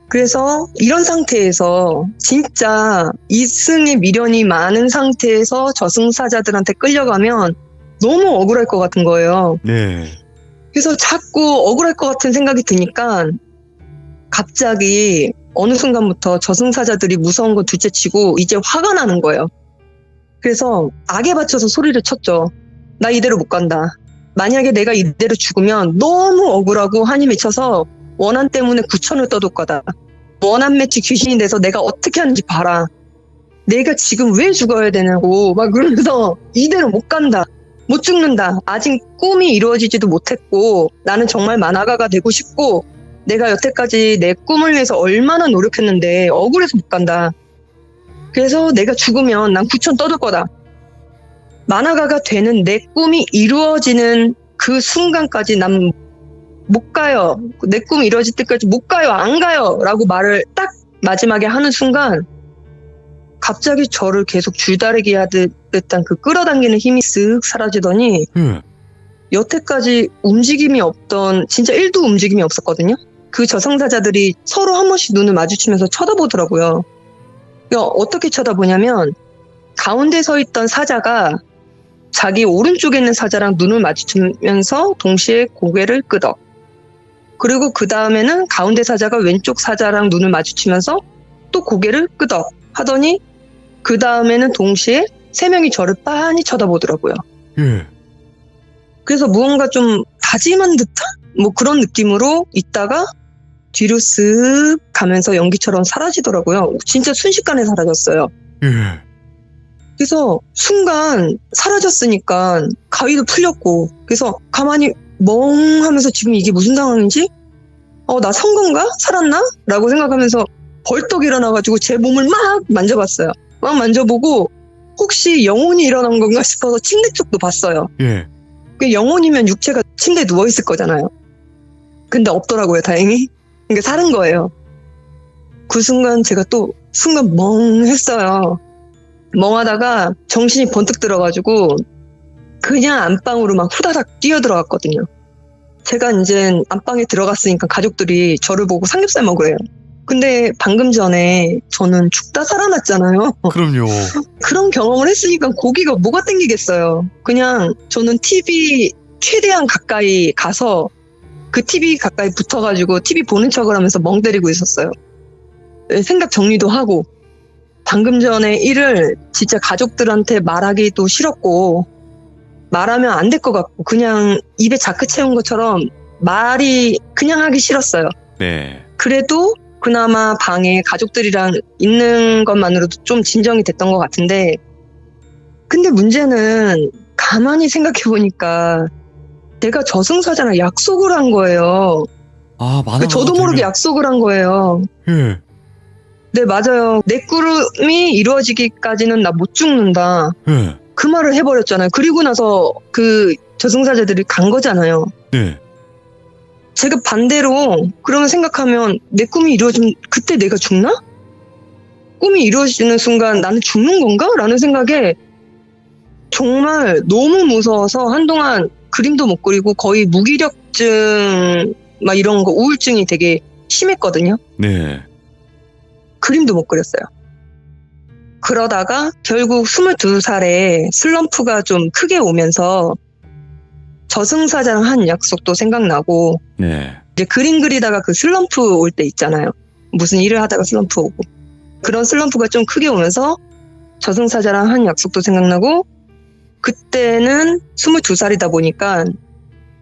그래서 이런 상태에서 진짜 이승의 미련이 많은 상태에서 저승사자들한테 끌려가면 너무 억울할 것 같은 거예요.
네.
그래서 자꾸 억울할 것 같은 생각이 드니까 갑자기 어느 순간부터 저승사자들이 무서운 건 둘째치고 이제 화가 나는 거예요. 그래서 악에 받쳐서 소리를 쳤죠. 나 이대로 못 간다. 만약에 내가 이대로 죽으면 너무 억울하고 한이 맺혀서 원한 때문에 구천을 떠돌 거다. 원한 매치 귀신이 돼서 내가 어떻게 하는지 봐라. 내가 지금 왜 죽어야 되냐고 막 그러면서 이대로 못 간다. 못 죽는다. 아직 꿈이 이루어지지도 못했고 나는 정말 만화가가 되고 싶고 내가 여태까지 내 꿈을 위해서 얼마나 노력했는데 억울해서 못 간다. 그래서 내가 죽으면 난 구천 떠돌 거다. 만화가가 되는 내 꿈이 이루어지는 그 순간까지 난 못 가요. 내 꿈이 이루어질 때까지 못 가요. 안 가요. 라고 말을 딱 마지막에 하는 순간 갑자기 저를 계속 줄다리기 하듯 듯한 그 끌어당기는 힘이 쓱 사라지더니 여태까지 움직임이 없던 진짜 1도 움직임이 없었거든요. 그 저승사자들이 서로 한 번씩 눈을 마주치면서 쳐다보더라고요. 어떻게 쳐다보냐면 가운데 서 있던 사자가 자기 오른쪽에 있는 사자랑 눈을 마주치면서 동시에 고개를 끄덕. 그리고 그 다음에는 가운데 사자가 왼쪽 사자랑 눈을 마주치면서 또 고개를 끄덕 하더니 그 다음에는 동시에 3명이 저를 빤히 쳐다보더라고요.
예.
그래서 무언가 좀 다짐한 듯한 뭐 그런 느낌으로 있다가 뒤로 쓱 가면서 연기처럼 사라지더라고요. 진짜 순식간에 사라졌어요.
예.
그래서 순간 사라졌으니까 가위도 풀렸고 그래서 가만히 멍하면서 지금 이게 무슨 상황인지 나 산 건가? 살았나? 라고 생각하면서 벌떡 일어나가지고 제 몸을 막 만져봤어요. 막 만져보고 혹시 영혼이 일어난 건가 싶어서 침대 쪽도 봤어요.
예.
그 영혼이면 육체가 침대에 누워있을 거잖아요. 근데 없더라고요, 다행히. 그러니까 살은 거예요. 그 순간 제가 또 순간 멍했어요. 멍하다가 정신이 번뜩 들어가지고 그냥 안방으로 막 후다닥 뛰어들어갔거든요. 제가 이제 안방에 들어갔으니까 가족들이 저를 보고 삼겹살 먹으래요. 근데 방금 전에 저는 죽다 살아났잖아요.
그럼요.
그런 경험을 했으니까 고기가 뭐가 땡기겠어요. 그냥 저는 TV 최대한 가까이 가서 그 TV 가까이 붙어가지고 TV 보는 척을 하면서 멍 때리고 있었어요. 생각 정리도 하고 방금 전에 일을 진짜 가족들한테 말하기도 싫었고 말하면 안 될 것 같고 그냥 입에 자크 채운 것처럼 말이 그냥 하기 싫었어요.
네.
그래도 그나마 방에 가족들이랑 있는 것만으로도 좀 진정이 됐던 것 같은데 근데 문제는 가만히 생각해보니까 내가 저승사자랑 약속을 한 거예요.
아, 많은
저도 모르게 약속을 한 거예요.
예.
네, 맞아요. 내 꿈이 이루어지기까지는 나 못 죽는다.
예.
그 말을 해버렸잖아요. 그리고 나서 그 저승사자들이 간 거잖아요.
네.
제가 반대로 그러면 생각하면 내 꿈이 이루어지면 그때 내가 죽나? 꿈이 이루어지는 순간 나는 죽는 건가? 라는 생각에 정말 너무 무서워서 한동안 그림도 못 그리고 거의 무기력증 막 이런 거 우울증이 되게 심했거든요.
네.
그림도 못 그렸어요. 그러다가 결국 22살에 슬럼프가 좀 크게 오면서 저승사자랑 한 약속도 생각나고
네.
이제 그림 그리다가 그 슬럼프 올 때 있잖아요. 무슨 일을 하다가 슬럼프 오고 그런 슬럼프가 좀 크게 오면서 저승사자랑 한 약속도 생각나고 그때는 22살이다 보니까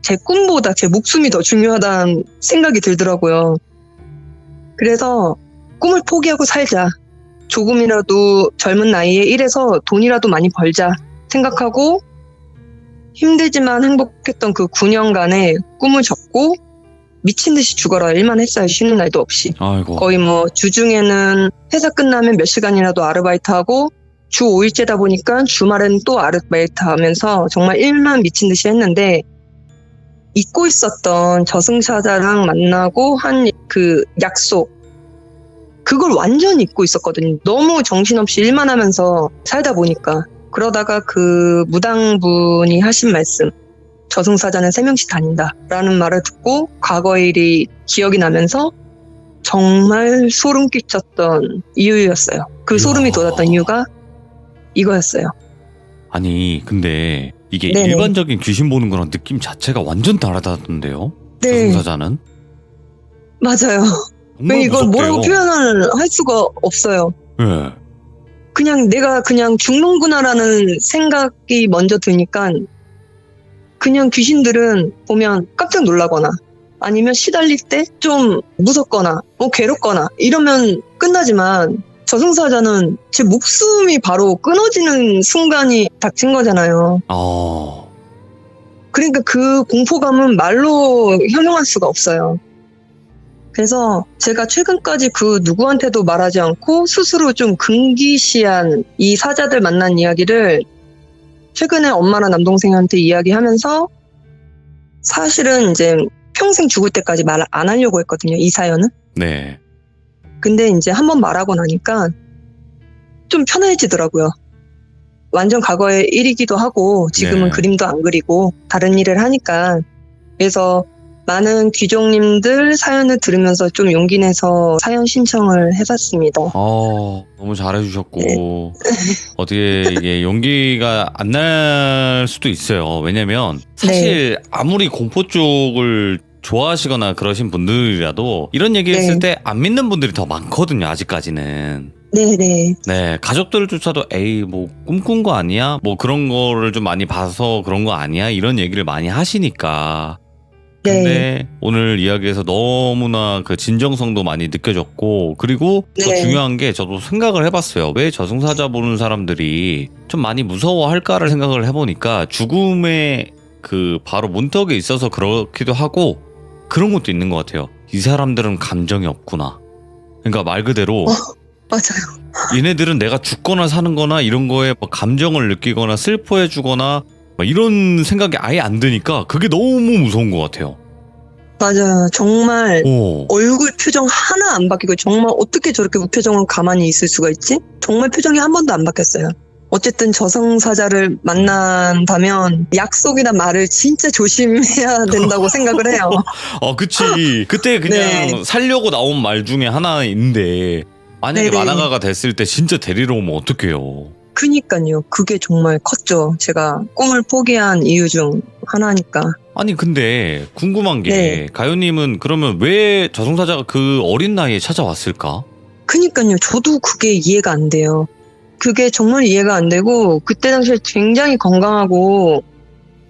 제 꿈보다 제 목숨이 더 중요하다는 생각이 들더라고요. 그래서 꿈을 포기하고 살자. 조금이라도 젊은 나이에 일해서 돈이라도 많이 벌자 생각하고 힘들지만 행복했던 그 9년간의 꿈을 접고 미친 듯이 죽어라 일만 했어요. 쉬는 날도 없이.
아이고.
거의 뭐 주중에는 회사 끝나면 몇 시간이라도 아르바이트하고 주 5일째다 보니까 주말에는 또 아르바이트 하면서 정말 일만 미친 듯이 했는데 잊고 있었던 저승사자랑 만나고 한 그 약속 그걸 완전히 잊고 있었거든요. 너무 정신없이 일만 하면서 살다 보니까. 그러다가 그 무당분이 하신 말씀, 저승사자는 3명씩 다닌다 라는 말을 듣고 과거의 일이 기억이 나면서 정말 소름 끼쳤던 이유였어요. 그 소름이 돋았던 이유가 이거였어요.
아니, 근데 이게
네네.
일반적인 귀신 보는 거랑 느낌 자체가 완전 다르다던데요?
네,
저승사자는?
맞아요.
정말
왜 이걸
무섭대요.
뭐라고 표현을 할 수가 없어요.
예.
그냥 내가 그냥 죽는구나라는 생각이 먼저 드니까 그냥 귀신들은 보면 깜짝 놀라거나 아니면 시달릴 때 좀 무섭거나 괴롭거나 이러면 끝나지만 저승사자는 제 목숨이 바로 끊어지는 순간이 닥친 거잖아요. 그러니까 그 공포감은 말로 형용할 수가 없어요. 그래서 제가 최근까지 그 누구한테도 말하지 않고 스스로 좀 금기시한 이 사자들 만난 이야기를 최근에 엄마랑 남동생한테 이야기하면서 사실은 이제 평생 죽을 때까지 말 안 하려고 했거든요. 이 사연은.
네.
근데 이제 한번 말하고 나니까 좀 편해지더라고요. 완전 과거의 일이기도 하고 지금은
네.
그림도 안 그리고 다른 일을 하니까 그래서 많은 귀족님들 사연을 들으면서 좀 용기 내서 사연 신청을 해봤습니다.
너무 잘해주셨고 어떻게 이게 용기가 안 날 수도 있어요. 왜냐면 사실 아무리 공포 쪽을 좋아하시거나 그러신 분들이라도 이런 얘기
네.
했을 때 안 믿는 분들이 더 많거든요, 아직까지는.
네네.
네, 가족들조차도 에이 뭐 꿈꾼 거 아니야? 뭐 그런 거를 좀 많이 봐서 그런 거 아니야? 이런 얘기를 많이 하시니까. 근데
네.
오늘 이야기에서 너무나 그 진정성도 많이 느껴졌고, 그리고 더
네.
중요한 게 저도 생각을 해봤어요. 왜 저승사자 보는 사람들이 좀 많이 무서워할까를 생각을 해보니까 죽음의 그 바로 문턱에 있어서 그렇기도 하고 그런 것도 있는 것 같아요. 이 사람들은 감정이 없구나. 그러니까 말 그대로
맞아요.
얘네들은 내가 죽거나 사는 거나 이런 거에 뭐 감정을 느끼거나 슬퍼해 주거나 막 이런 생각이 아예 안 드니까 그게 너무 무서운 것 같아요.
맞아요. 정말
오.
얼굴 표정 하나 안 바뀌고 정말 어떻게 저렇게 무표정으로 가만히 있을 수가 있지? 정말 표정이 한 번도 안 바뀌었어요. 어쨌든 저승사자를 만난다면 약속이나 말을 진짜 조심해야 된다고 생각을 해요.
그치. 그때 그냥
네.
살려고 나온 말 중에 하나인데 만약에
네네.
만화가가 됐을 때 진짜 데리러 오면 어떡해요.
그니까요. 그게 정말 컸죠. 제가 꿈을 포기한 이유 중 하나니까.
아니 근데 궁금한 게
네.
가요님은 그러면 왜 저승사자가 그 어린 나이에 찾아왔을까?
그니까요. 저도 그게 이해가 안 돼요. 그게 정말 이해가 안 되고 그때 당시에 굉장히 건강하고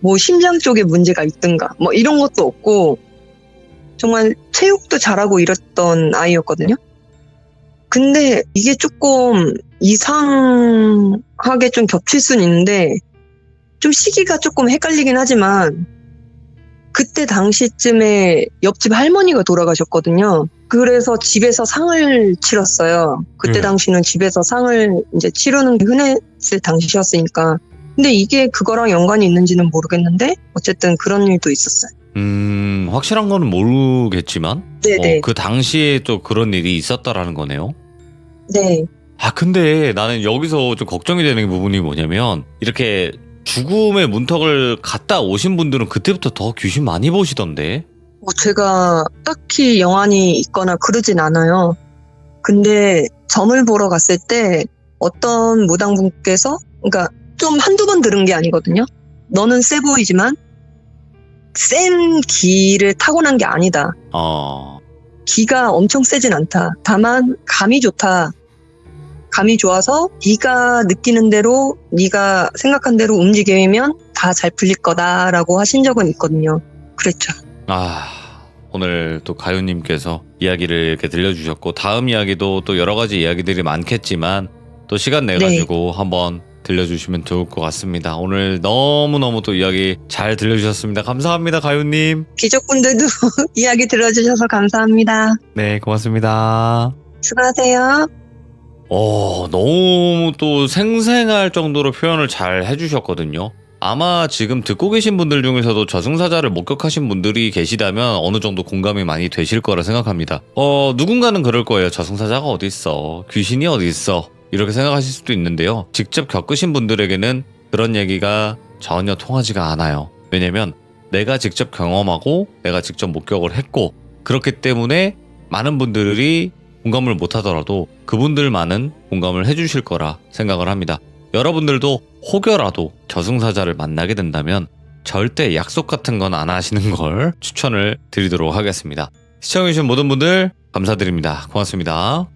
뭐 심장 쪽에 문제가 있든가 뭐 이런 것도 없고 정말 체육도 잘하고 이랬던 아이였거든요. 근데 이게 조금 이상하게 좀 겹칠 수는 있는데 좀 시기가 조금 헷갈리긴 하지만 그때 당시쯤에 옆집 할머니가 돌아가셨거든요. 그래서 집에서 상을 치렀어요. 그때 당시는 집에서 상을 이제 치르는 게 흔했을 당시였으니까. 근데 이게 그거랑 연관이 있는지는 모르겠는데 어쨌든 그런 일도 있었어요.
확실한 거는 모르겠지만
네네.
그 당시에 또 그런 일이 있었다라는 거네요.
네.
근데 나는 여기서 좀 걱정이 되는 부분이 뭐냐면 이렇게 죽음의 문턱을 갔다 오신 분들은 그때부터 더 귀신 많이 보시던데.
뭐 제가 딱히 영안이 있거나 그러진 않아요. 근데 점을 보러 갔을 때 어떤 무당분께서 그러니까 좀 한두 번 들은 게 아니거든요. 너는 세 보이지만 센 기를 타고난 게 아니다. 기가 엄청 세진 않다. 다만 감이 좋다. 감이 좋아서 네가 느끼는 대로 네가 생각한 대로 움직이면 다 잘 풀릴 거다라고 하신 적은 있거든요. 그랬죠.
오늘 또 가요님께서 이야기를 이렇게 들려주셨고 다음 이야기도 또 여러 가지 이야기들이 많겠지만 또 시간 내가지고 한번 들려주시면 좋을 것 같습니다. 오늘 너무너무 또 이야기 잘 들려주셨습니다. 감사합니다, 가요님.
귀족분들도 이야기 들어주셔서 감사합니다.
네, 고맙습니다.
수고하세요.
너무 또 생생할 정도로 표현을 잘 해주셨거든요. 아마 지금 듣고 계신 분들 중에서도 저승사자를 목격하신 분들이 계시다면 어느 정도 공감이 많이 되실 거라 생각합니다. 누군가는 그럴 거예요. 저승사자가 어디 있어? 귀신이 어디 있어? 이렇게 생각하실 수도 있는데요. 직접 겪으신 분들에게는 그런 얘기가 전혀 통하지가 않아요. 왜냐면 내가 직접 경험하고 내가 직접 목격을 했고 그렇기 때문에 많은 분들이 공감을 못하더라도 그분들만은 공감을 해주실 거라 생각을 합니다. 여러분들도 혹여라도 저승사자를 만나게 된다면 절대 약속 같은 건 안 하시는 걸 추천을 드리도록 하겠습니다. 시청해주신 모든 분들 감사드립니다. 고맙습니다.